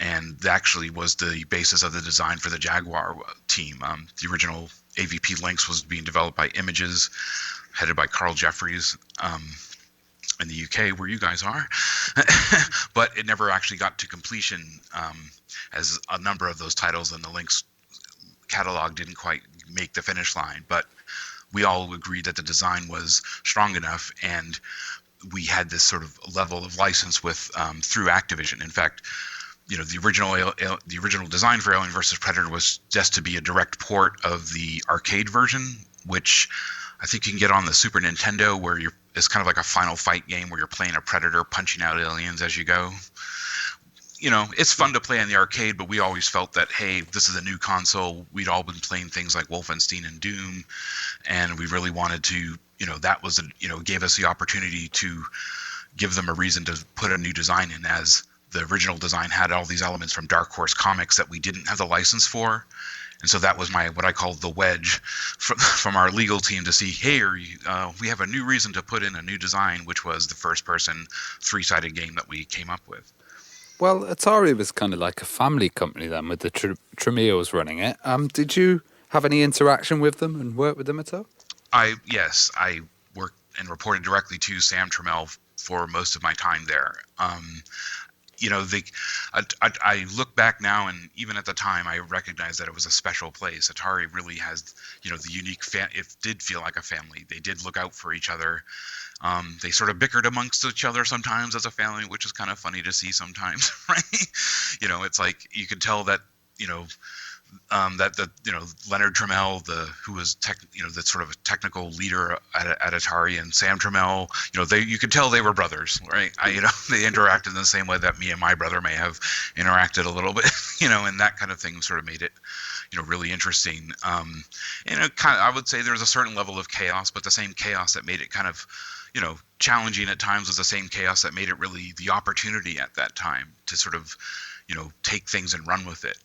and that actually was the basis of the design for the Jaguar team. The original AVP Lynx was being developed by Images, headed by Carl Jeffries in the UK, where you guys are, but it never actually got to completion, as a number of those titles in the Lynx catalog didn't quite make the finish line. But we all agreed that the design was strong enough, and we had this sort of level of license with through Activision. In fact, the original design for Alien vs. Predator was just to be a direct port of the arcade version, which I think you can get on the Super Nintendo, where it's kind of like a Final Fight game where you're playing a Predator punching out aliens as you go. It's fun to play in the arcade, but we always felt that, hey, this is a new console. We'd all been playing things like Wolfenstein and Doom, and we really wanted to, that was, gave us the opportunity to give them a reason to put a new design in, as the original design had all these elements from Dark Horse Comics that we didn't have the license for. And so that was what I called the wedge from our legal team to see, hey, we have a new reason to put in a new design, which was the first-person 3-sided game that we came up with. Well, Atari was kind of like a family company then, with the Tramiels running it. Did you have any interaction with them and work with them at all? Yes, I worked and reported directly to Sam Trammell for most of my time there. I look back now, and even at the time, I recognize that it was a special place. Atari really has, the unique. It did feel like a family. They did look out for each other. They sort of bickered amongst each other sometimes as a family, which is kind of funny to see sometimes, right? It's like you could tell that, Leonard Trammell, who was the sort of a technical leader at Atari, and Sam Trammell, you could tell they were brothers, right? They interacted in the same way that me and my brother may have interacted a little bit, and that kind of thing sort of made it, really interesting. I would say there was a certain level of chaos, but the same chaos that made it kind of, challenging at times was the same chaos that made it really the opportunity at that time to sort of, take things and run with it.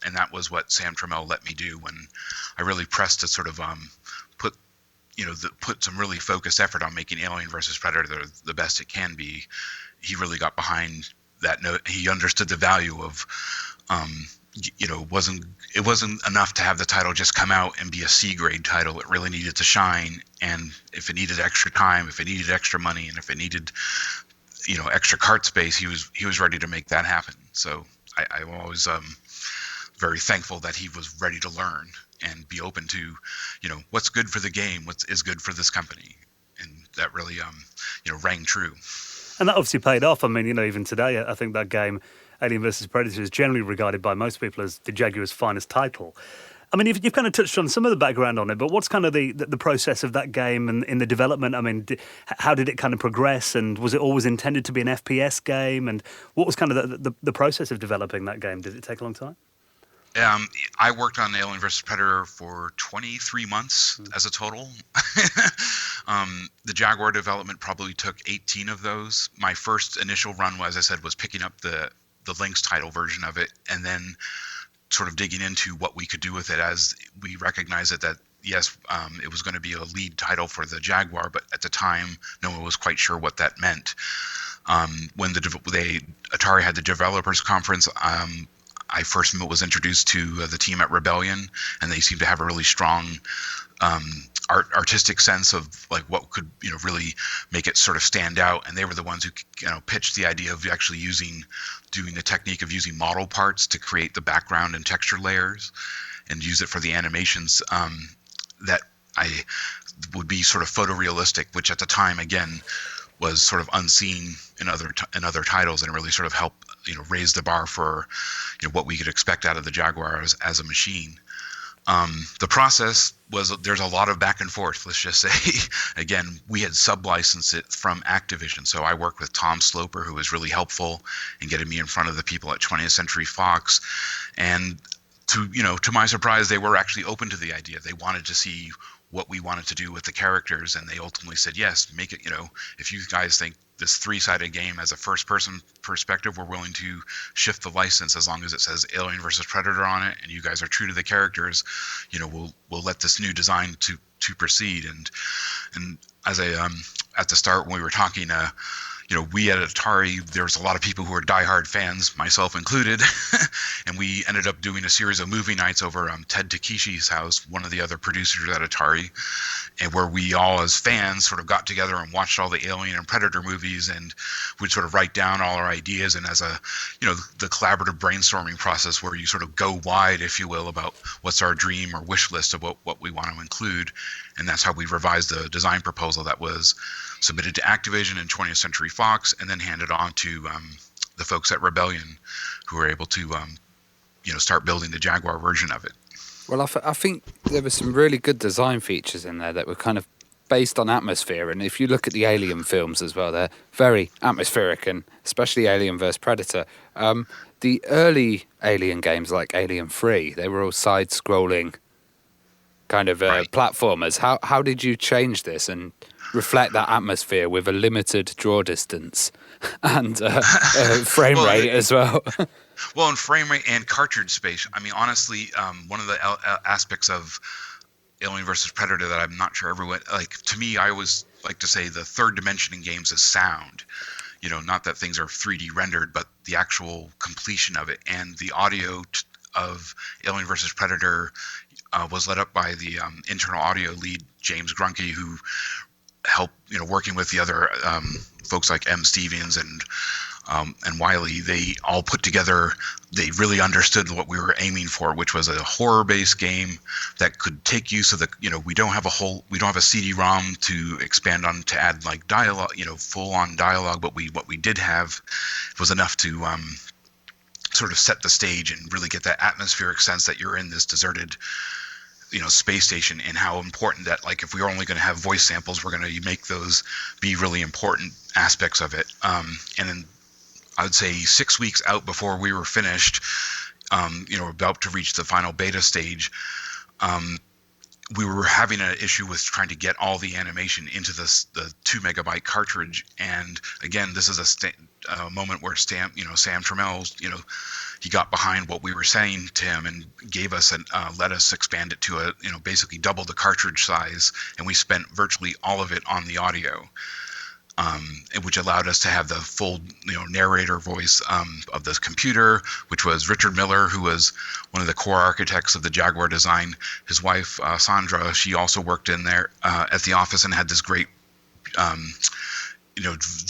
And that was what Sam Trammell let me do when I really pressed to sort of put some really focused effort on making Alien versus Predator the best it can be. He really got behind that note. He understood the value of, it wasn't enough to have the title just come out and be a C grade title. It really needed to shine. And if it needed extra time, if it needed extra money, and if it needed, extra cart space, he was ready to make that happen. So I'm always very thankful that he was ready to learn and be open to, what's good for the game, what is good for this company. And that really, rang true. And that obviously paid off. I mean, even today, I think that game, Alien vs. Predator, is generally regarded by most people as the Jaguar's finest title. I mean, you've kind of touched on some of the background on it, but what's kind of the process of that game and in the development? I mean, how did it kind of progress, and was it always intended to be an FPS game? And what was kind of the process of developing that game? Did it take a long time? I worked on Alien vs. Predator for 23 months as a total. The Jaguar development probably took 18 of those. My first initial run, as I said, was picking up the Lynx title version of it, and then sort of digging into what we could do with it, as we recognized that yes, it was going to be a lead title for the Jaguar, but at the time, no one was quite sure what that meant. When Atari had the developers conference, I first was introduced to the team at Rebellion, and they seemed to have a really strong artistic sense of like what could really make it sort of stand out. And they were the ones who pitched the idea of actually doing the technique of using model parts to create the background and texture layers, and use it for the animations that I would be sort of photorealistic, which at the time again was sort of unseen in other titles, and really sort of help raise the bar for what we could expect out of the Jaguar as a machine. The process was, there's a lot of back and forth, let's just say. Again, we had sub-licensed it from Activision, so I worked with Tom Sloper, who was really helpful in getting me in front of the people at 20th Century Fox. And to my surprise, they were actually open to the idea. They wanted to see what we wanted to do with the characters, and they ultimately said, yes, make it, if you guys think this 3-sided game as a first-person perspective, we're willing to shift the license as long as it says Alien versus Predator on it, and you guys are true to the characters. We'll let this new design to proceed. And as at the start when we were talking, we at Atari, there's a lot of people who are diehard fans, myself included, and we ended up doing a series of movie nights over Ted Takeshi's house, one of the other producers at Atari, and where we all as fans sort of got together and watched all the Alien and Predator movies, and would sort of write down all our ideas, and as the collaborative brainstorming process where you sort of go wide, if you will, about what's our dream or wish list of what we want to include. And that's how we revised the design proposal that was submitted to Activision and 20th Century Fox, and then handed on to the folks at Rebellion, who were able to start building the Jaguar version of it. Well, I think there were some really good design features in there that were kind of based on atmosphere. And if you look at the Alien films as well, they're very atmospheric, and especially Alien vs. Predator. The early Alien games, like Alien 3, they were all side-scrolling kind of platformers. How did you change this and reflect that atmosphere with a limited draw distance and frame rate as well? Well, in frame rate and cartridge space, I mean, honestly, one of the aspects of Alien versus Predator that I'm not sure everyone like. To me, I always like to say the third dimension in games is sound. You know, not that things are 3D rendered, but the actual completion of it. And the audio of Alien versus Predator was led up by the internal audio lead, James Grunke, who helped, working with the other folks like M. Stevens and Wiley. They all put together, they really understood what we were aiming for, which was a horror-based game that could take use of we don't have a CD-ROM to expand on to add like dialogue, full-on dialogue, but what we did have was enough to sort of set the stage and really get that atmospheric sense that you're in this deserted space station, and how important that, like, if we were only going to have voice samples, we're going to make those be really important aspects of it. And then I would say 6 weeks out before we were finished, about to reach the final beta stage, we were having an issue with trying to get all the animation into the 2 megabyte cartridge. And again, this is a moment where Sam Trammell, he got behind what we were saying to him and gave us let us expand it to basically double the cartridge size, and we spent virtually all of it on the audio, which allowed us to have the full narrator voice of this computer, which was Richard Miller, who was one of the core architects of the Jaguar design. His wife Sandra, she also worked in there at the office and had this great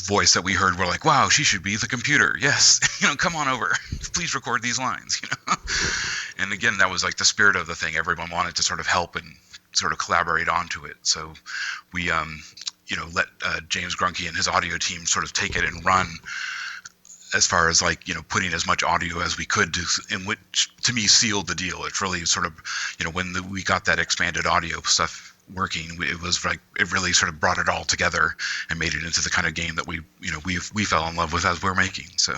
voice that we heard. We're like, wow, she should be the computer. Yes, come on over. Please record these lines. And again, that was like the spirit of the thing. Everyone wanted to sort of help and sort of collaborate onto it. So we, let James Grunke and his audio team sort of take it and run as far as like, putting as much audio as we could, in which to me sealed the deal. It really sort of, when we got that expanded audio stuff working, it was like, it really sort of brought it all together and made it into the kind of game that we fell in love with as we're making. So.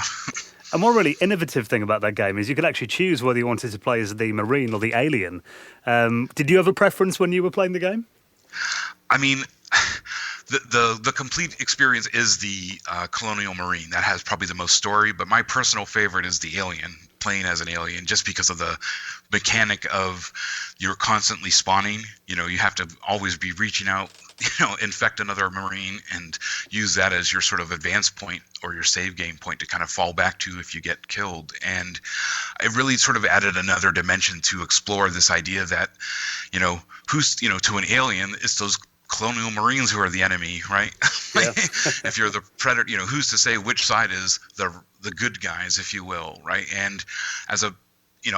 And one really innovative thing about that game is you could actually choose whether you wanted to play as the Marine or the alien. Did you have a preference when you were playing the game? I mean, the complete experience is the Colonial Marine. That has probably the most story, but my personal favorite is the alien, playing as an alien, just because of the mechanic of you're constantly spawning. You have to always be reaching out, infect another Marine and use that as your sort of advance point or your save game point to kind of fall back to if you get killed. And it really sort of added another dimension to explore this idea that, who's, to an alien, it's those Colonial Marines who are the enemy, right? Yeah. If you're the predator, who's to say which side is the good guys, if you will, right? And as a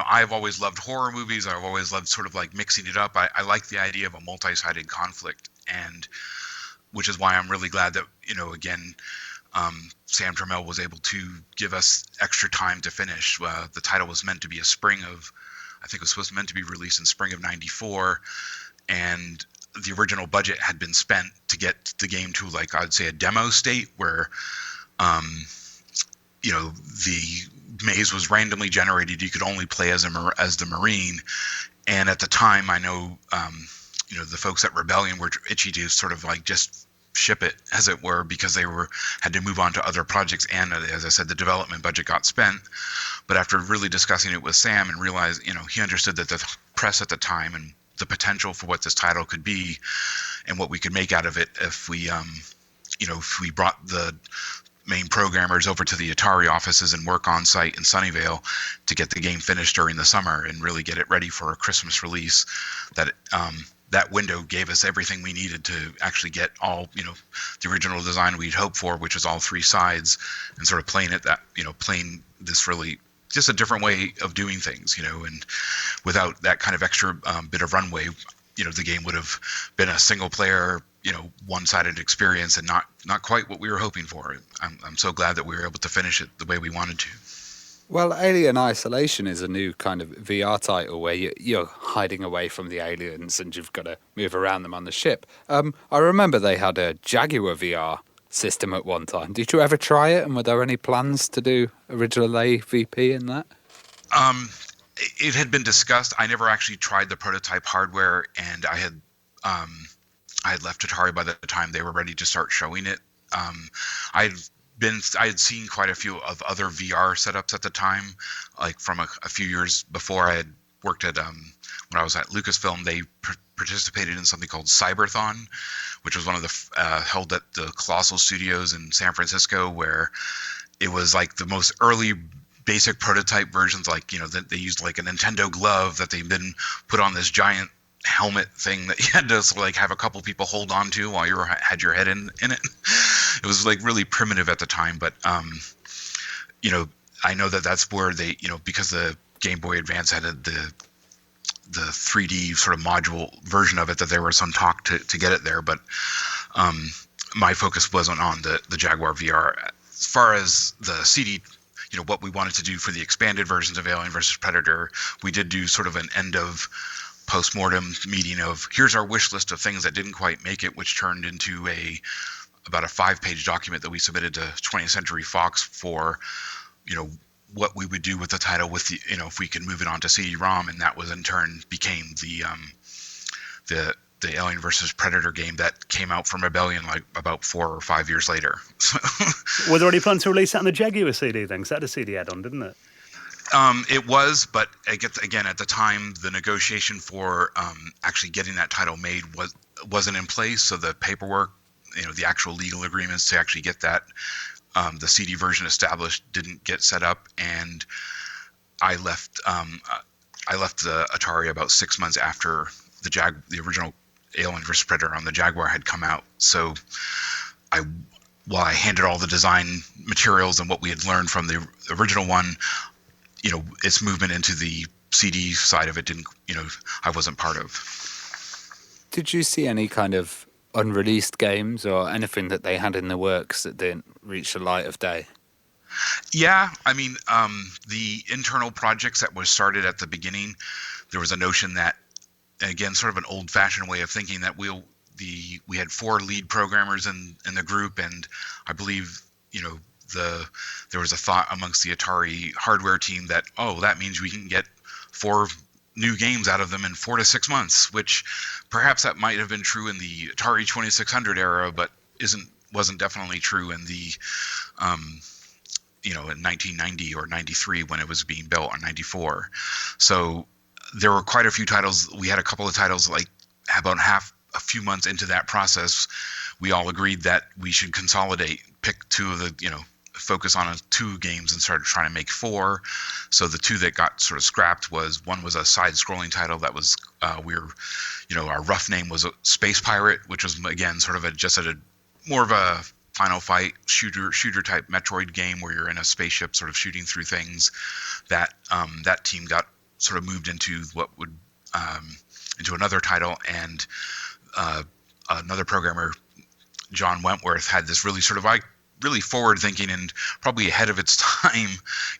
I've always loved horror movies. I've always loved sort of like mixing it up. I like the idea of a multi-sided conflict, and which is why I'm really glad that, again, Sam Trammell was able to give us extra time to finish. The title was meant to be I think it was meant to be released in spring of '94, and the original budget had been spent to get the game to, like, I'd say a demo state where, the maze was randomly generated. You could only play as the Marine. And at the time, I know, the folks at Rebellion were itchy to sort of like just ship it, as it were, because they had to move on to other projects. And as I said, the development budget got spent. But after really discussing it with Sam and realized, he understood that the press at the time and the potential for what this title could be and what we could make out of it if we, if we brought the main programmers over to the Atari offices and work on site in Sunnyvale to get the game finished during the summer and really get it ready for a Christmas release, that window gave us everything we needed to actually get all, the original design we'd hoped for, which was all three sides, and sort of playing this really just a different way of doing things, and without that kind of extra bit of runway, the game would have been a single player, one-sided experience and not quite what we were hoping for. I'm so glad that we were able to finish it the way we wanted to. Well, Alien Isolation is a new kind of VR title where you're hiding away from the aliens and you've got to move around them on the ship. I remember they had a Jaguar VR system at one time. Did you ever try it, and were there any plans to do original AVP in that? It had been discussed. I never actually tried the prototype hardware, and I had left Atari by the time they were ready to start showing it. I I had seen quite a few of other VR setups at the time, like from a few years before. I had worked at when I was at Lucasfilm. They participated in something called Cyberthon, which was one of the held at the Colossal Studios in San Francisco, where it was like the most early basic prototype versions, like, you know, that they used like a Nintendo glove that they'd been put on this giant helmet thing that you had to sort of like have a couple people hold on to while you had your head in it. It was like really primitive at the time, but you know, I know that that's where they, you know, because the Game Boy Advance had the 3D sort of module version of it, that there was some talk to get it there, but my focus wasn't on the Jaguar VR. As far as the CD, you know, what we wanted to do for the expanded versions of Alien vs. Predator, we did do sort of an end of post-mortem meeting of here's our wish list of things that didn't quite make it, which turned into about a 5-page document that we submitted to 20th Century Fox for, you know, what we would do with the title, with the, you know, if we could move it onto CD-ROM, and that was in turn became the Alien vs. Predator game that came out from Rebellion like about 4 or 5 years later. Were there any plans to release that on the Jaguar CD then? Because that had a CD add-on, didn't it? It was, but again, at the time, the negotiation for actually getting that title made wasn't in place. So the paperwork, you know, the actual legal agreements to actually get that the CD version established didn't get set up, and I left the Atari about 6 months after the original Alien vs. Predator on the Jaguar had come out. So while I handed all the design materials and what we had learned from the original one, you know, its movement into the CD side of it didn't, you know, I wasn't part of. Did you see any kind of unreleased games or anything that they had in the works that didn't reach the light of day? Yeah, I mean, the internal projects that was started at the beginning, there was a notion that, again, sort of an old-fashioned way of thinking, that we had 4 lead programmers in the group, and I believe, you know, there was a thought amongst the Atari hardware team that, oh, that means we can get 4 new games out of them in 4 to 6 months, which perhaps that might have been true in the Atari 2600 era, but wasn't definitely true in the you know, in 1990 or 93 when it was being built, or 94. So there were quite a few titles. We had a couple of titles, like about a few months into that process, we all agreed that we should consolidate, pick 2 of the, you know, focus on 2 games and started trying to make 4. So the 2 that got sort of scrapped one was a side-scrolling title that was you know, our rough name was Space Pirate, which was again sort of just a more of a Final Fight shooter type Metroid game where you're in a spaceship sort of shooting through things. That team got sort of moved into what would into another title, and another programmer, John Wentworth, had this really sort of really forward-thinking and probably ahead of its time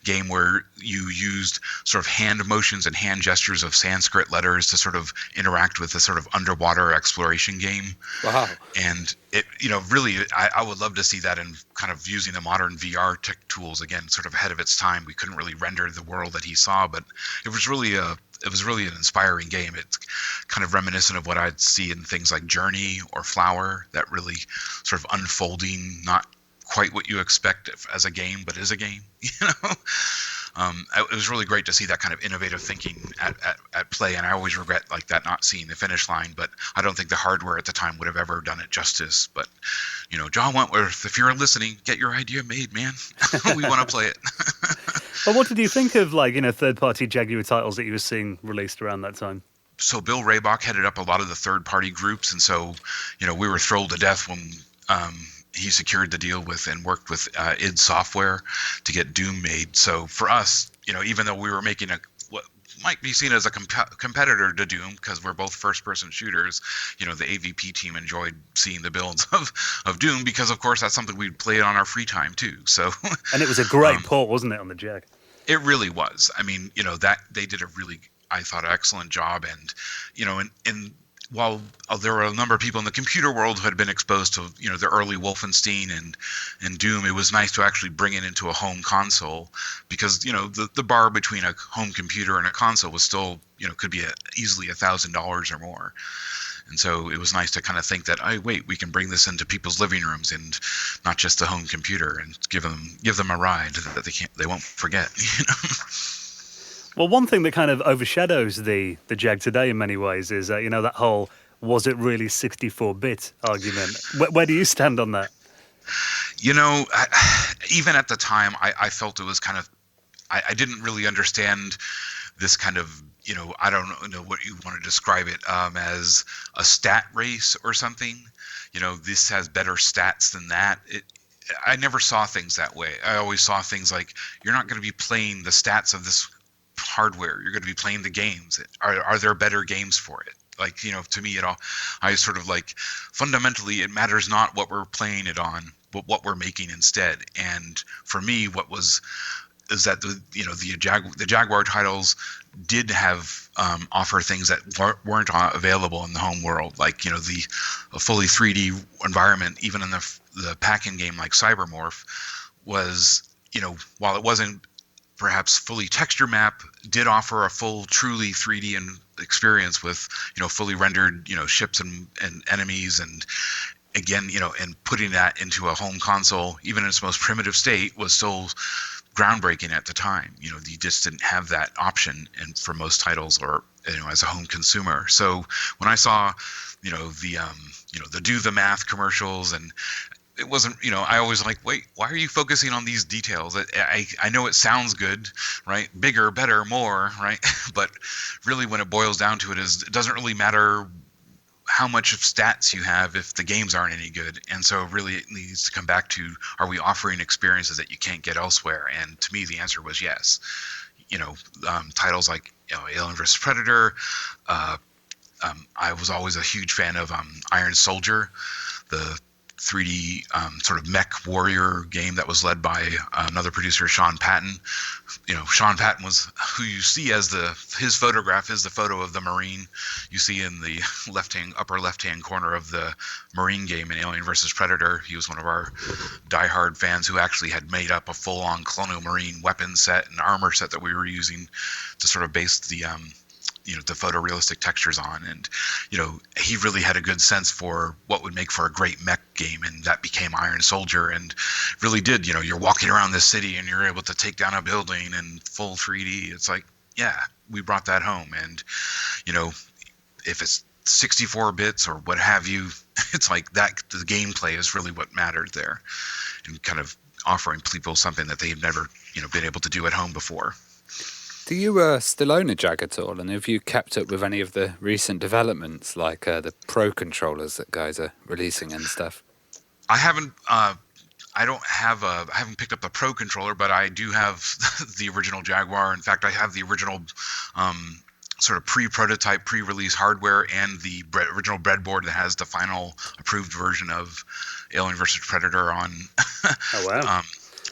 game where you used sort of hand motions and hand gestures of Sanskrit letters to sort of interact with a sort of underwater exploration game. Wow. And it, you know, really, I would love to see that in kind of using the modern VR tech tools, again, sort of ahead of its time. We couldn't really render the world that he saw, but it was really an inspiring game. It's kind of reminiscent of what I'd see in things like Journey or Flower, that really sort of unfolding, not quite what you expect as a game, but is a game, you know? It was really great to see that kind of innovative thinking at play, and I always regret like that not seeing the finish line, but I don't think the hardware at the time would have ever done it justice. But, you know, John Wentworth, if you're listening, get your idea made, man. We want to play it. Well, what did you think of, like, you know, third-party Jaguar titles that you were seeing released around that time? So Bill Raybach headed up a lot of the third-party groups, and so, you know, we were thrilled to death when he secured the deal with and worked with id Software to get Doom made. So for us, you know, even though we were making what might be seen as a competitor to Doom, because we're both first-person shooters, you know, the AVP team enjoyed seeing the builds of Doom, because of course that's something we'd play on our free time too. So and it was a great port, wasn't it, on the Jag? It really was. I mean, you know, that they did a really, I thought, excellent job. And, you know, and while there were a number of people in the computer world who had been exposed to, you know, the early Wolfenstein and Doom, it was nice to actually bring it into a home console, because, you know, the bar between a home computer and a console was still, you know, could be easily $1,000 or more. And so it was nice to kind of think that, oh, wait, we can bring this into people's living rooms and not just the home computer, and give them a ride that they won't forget. Well, one thing that kind of overshadows the Jag today in many ways is that whole "was it really 64-bit" argument. Where do you stand on that? Even at the time, I felt it was kind of, I didn't really understand this kind of, I don't know what you want to describe it as, a stat race or something. This has better stats than that. I never saw things that way. I always saw things like, you're not going to be playing the stats of this hardware. You're going to be playing the games. Are there better games for it? Like, to me, I sort of like, fundamentally, it matters not what we're playing it on, but what we're making instead. And for me, is that the Jaguar titles did have offer things that weren't available in the home world, like a fully 3D environment, even in the pack-in game like Cybermorph was, while it wasn't perhaps fully texture map, did offer a full truly 3D experience with fully rendered ships and enemies, and again and putting that into a home console, even in its most primitive state, was still groundbreaking at the time. You just didn't have that option for most titles, or as a home consumer. So when I saw the do the math commercials, and it wasn't, I always like, wait, why are you focusing on these details? I know it sounds good, right? Bigger, better, more, right? But really, when it boils down to it, it doesn't really matter how much of stats you have if the games aren't any good. And so really it needs to come back to, are we offering experiences that you can't get elsewhere? And to me, the answer was yes. Titles like Alien vs. Predator. I was always a huge fan of Iron Soldier, the 3D sort of mech warrior game that was led by another producer, Sean Patton. Sean Patton was who you see as his photograph is the photo of the Marine you see in the upper left-hand corner of the Marine game in Alien vs. Predator. He was one of our diehard fans who actually had made up a full-on Colonial Marine weapon set and armor set that we were using to sort of base the photorealistic textures on. And he really had a good sense for what would make for a great mech game, and that became Iron Soldier, and really did. You're walking around this city and you're able to take down a building in full 3D. It's like, yeah, we brought that home. And if it's 64 bits or what have you, it's like that the gameplay is really what mattered there, and kind of offering people something that they've never been able to do at home before. Do you still own a Jag at all? And have you kept up with any of the recent developments, like the Pro controllers that guys are releasing and stuff? I haven't. I haven't picked up the Pro controller, but I do have the original Jaguar. In fact, I have the original sort of pre-prototype, pre-release hardware, and the original breadboard that has the final approved version of Alien vs. Predator on. Oh wow.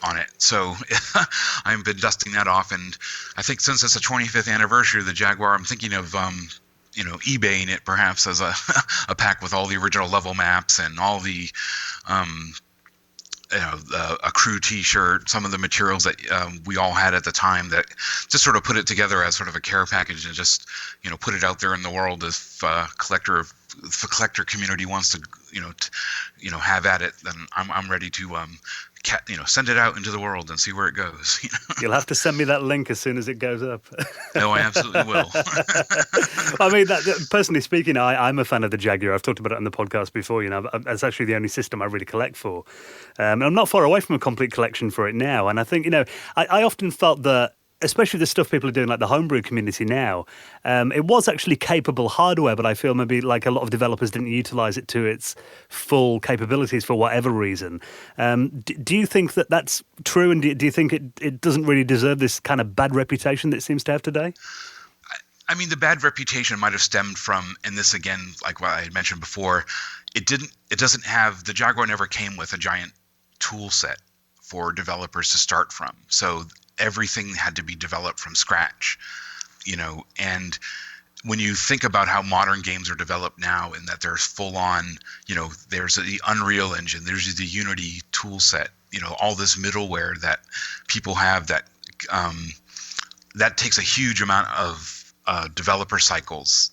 On it. So I've been dusting that off, and I think since it's a 25th anniversary of the Jaguar, I'm thinking of eBaying it perhaps as a pack with all the original level maps and all the a crew T-shirt, some of the materials that we all had at the time, that just sort of put it together as sort of a care package and just put it out there in the world. If the collector community wants to have at it, then I'm ready to send it out into the world and see where it goes. You'll have to send me that link as soon as it goes up. No, I absolutely will. I mean, personally speaking, I'm a fan of the Jaguar. I've talked about it on the podcast before. It's actually the only system I really collect for. And I'm not far away from a complete collection for it now. And I think, I often felt that, especially the stuff people are doing, like the homebrew community now, it was actually capable hardware, but I feel maybe like a lot of developers didn't utilize it to its full capabilities for whatever reason. Do you think that that's true, and do you think it doesn't really deserve this kind of bad reputation that it seems to have today? I mean, the bad reputation might have stemmed from, and this again, like what I had mentioned before, the Jaguar never came with a giant tool set for developers to start from. So everything had to be developed from scratch, and when you think about how modern games are developed now, and that there's full on, there's the Unreal Engine, there's the Unity tool set, all this middleware that people have that takes a huge amount of developer cycles.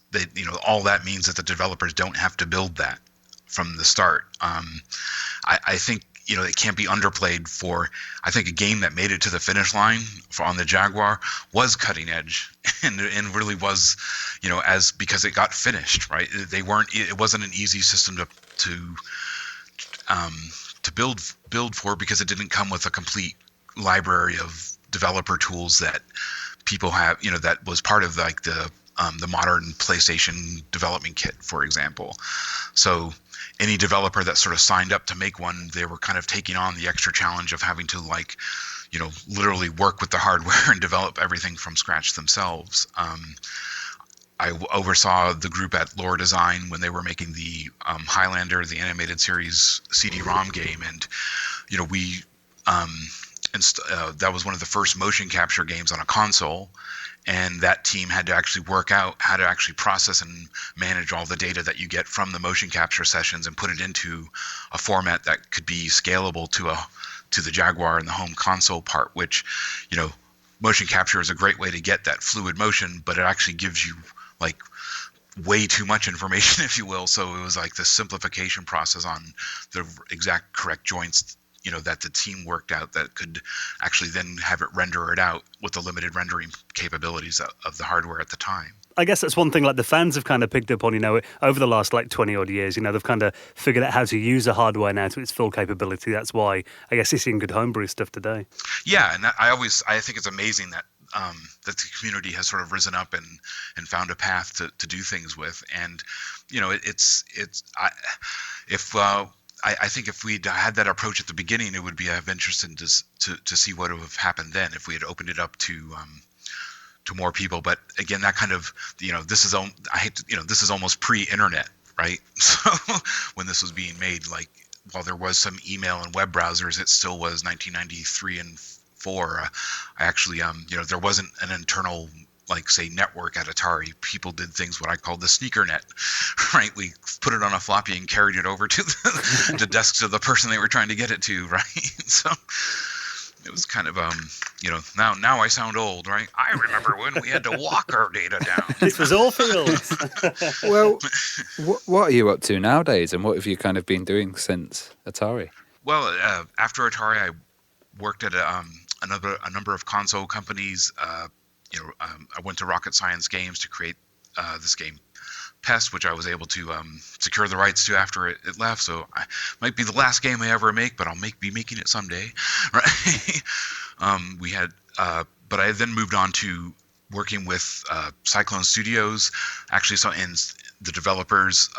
All that means that the developers don't have to build that from the start. I think it can't be underplayed for. I think a game that made it to the finish line on the Jaguar was cutting edge, and really was, because it got finished right. It wasn't an easy system to build for, because it didn't come with a complete library of developer tools that people have. That was part of like the modern PlayStation development kit, for example. So any developer that sort of signed up to make one, they were kind of taking on the extra challenge of having to literally work with the hardware and develop everything from scratch themselves. I oversaw the group at Lore Design when they were making the Highlander, the animated series CD-ROM game, and that was one of the first motion capture games on a console. And that team had to actually work out how to actually process and manage all the data that you get from the motion capture sessions and put it into a format that could be scalable to the Jaguar and the home console part, which, motion capture is a great way to get that fluid motion, but it actually gives you like way too much information, if you will. So it was like the simplification process on the exact correct joints that the team worked out that could actually then have it render it out with the limited rendering capabilities of the hardware at the time. I guess that's one thing like the fans have kind of picked up on, over the last 20 odd years, they've kind of figured out how to use the hardware now to its full capability. That's why I guess you're seeing good homebrew stuff today. Yeah, and I think it's amazing that that the community has sort of risen up and found a path to do things with. And, I think if we'd had that approach at the beginning, it would be of interest to see what would have happened then if we had opened it up to more people. But again, that kind of, this is almost pre-internet, right? So when this was being made, like, while there was some email and web browsers, it still was 1993 and 4. I actually, there wasn't an internal, like, say, network at Atari. People did things what I called the sneaker net, right? We put it on a floppy and carried it over to the desks of the person they were trying to get it to, right? So it was kind of, now I sound old, right? I remember when we had to walk our data down. This was all fields. Well, what are you up to nowadays, and what have you kind of been doing since Atari? Well, after Atari, I worked at a number of console companies. I went to Rocket Science Games to create this game, Pest, which I was able to secure the rights to after it left. So it might be the last game I ever make, but I'll be making it someday, right? But I then moved on to working with Cyclone Studios. Actually, the developers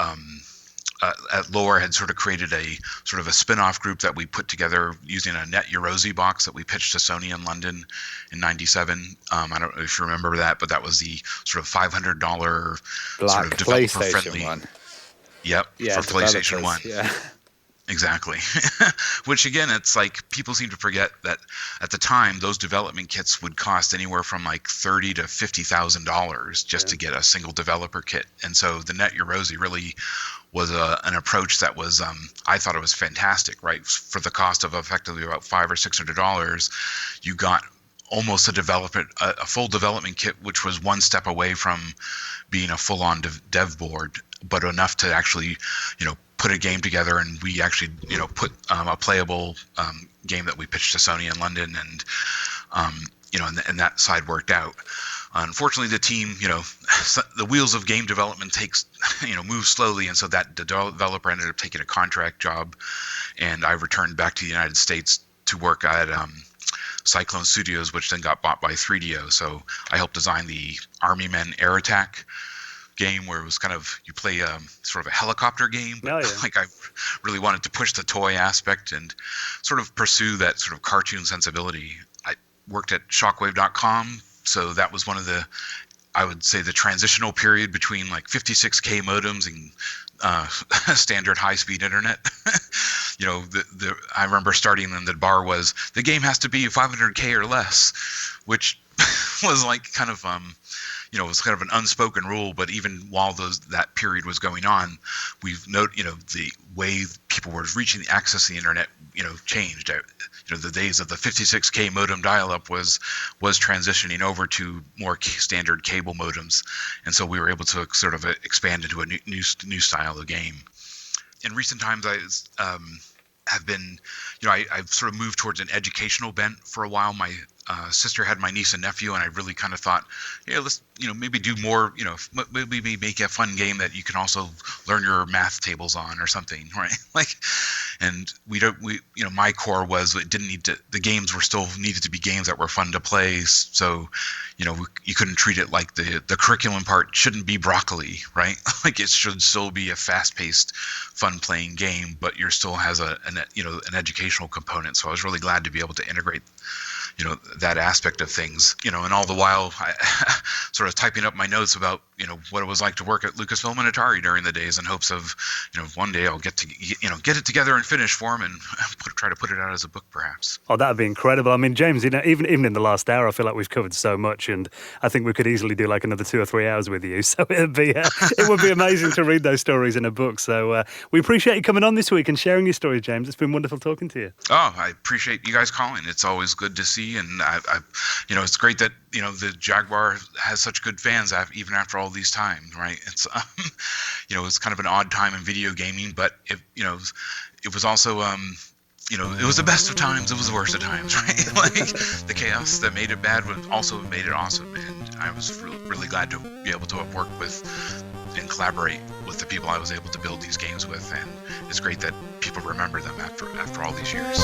at Lore had sort of created a sort of a spin-off group that we put together using a Net Eurosi box that we pitched to Sony in London in '97. I don't know if you remember that, but that was the sort of $500 Black sort of developer-friendly. PlayStation 1. Yep, Yeah, for PlayStation 1. Yeah. Exactly. Which, again, it's like people seem to forget that at the time those development kits would cost anywhere from like $30,000 to $50,000 just to get a single developer kit. And so the Net Eurosi really was an approach that was I thought it was fantastic, right? For the cost of effectively about $500 or $600, you got almost a full development kit, which was one step away from being a full-on dev board, but enough to actually, put a game together. And we actually, put a playable game that we pitched to Sony in London, and and that side worked out. Unfortunately, the team, the wheels of game development move slowly, and so that developer ended up taking a contract job, and I returned back to the United States to work at Cyclone Studios, which then got bought by 3DO. So I helped design the Army Men Air Attack game, where it was kind of, you play sort of a helicopter game, but like I really wanted to push the toy aspect and sort of pursue that sort of cartoon sensibility. I worked at Shockwave.com. So that was one of I would say the transitional period between like 56K modems and standard high-speed internet. I remember starting, and the bar was, the game has to be 500K or less, which was like kind of, it was kind of an unspoken rule. But even while that period was going on, we've noted, the way people were reaching the access to the internet, changed. the days of the 56K modem dial-up was transitioning over to more standard cable modems, and so we were able to sort of expand into a new style of game. In recent times, I have been, I've sort of moved towards an educational bent for a while. My sister had my niece and nephew, and I really kind of thought, let's, maybe do more, maybe make a fun game that you can also learn your math tables on or something, right? And my core was it didn't need to, the games were still needed to be games that were fun to play. So, you couldn't treat it like the curriculum part shouldn't be broccoli, right? Like it should still be a fast-paced, fun-playing game, but you still has an educational component. So I was really glad to be able to integrate that aspect of things, and all the while I sort of typing up my notes about, what it was like to work at Lucasfilm and Atari during the days in hopes of, one day I'll get it together in finish form and try to put it out as a book perhaps. Oh, that'd be incredible. I mean, James, even in the last hour, I feel like we've covered so much, and I think we could easily do like another 2 or 3 hours with you. So it would be amazing to read those stories in a book. So we appreciate you coming on this week and sharing your stories, James. It's been wonderful talking to you. Oh, I appreciate you guys calling. It's always good to see, and I it's great that the Jaguar has such good fans even after all these times, right? It's it's kind of an odd time in video gaming, but it was also it was the best of times, it was the worst of times, right? Like the chaos that made it bad also made it awesome, and I was really glad to be able to work with and collaborate with the people I was able to build these games with, and it's great that people remember them after all these years.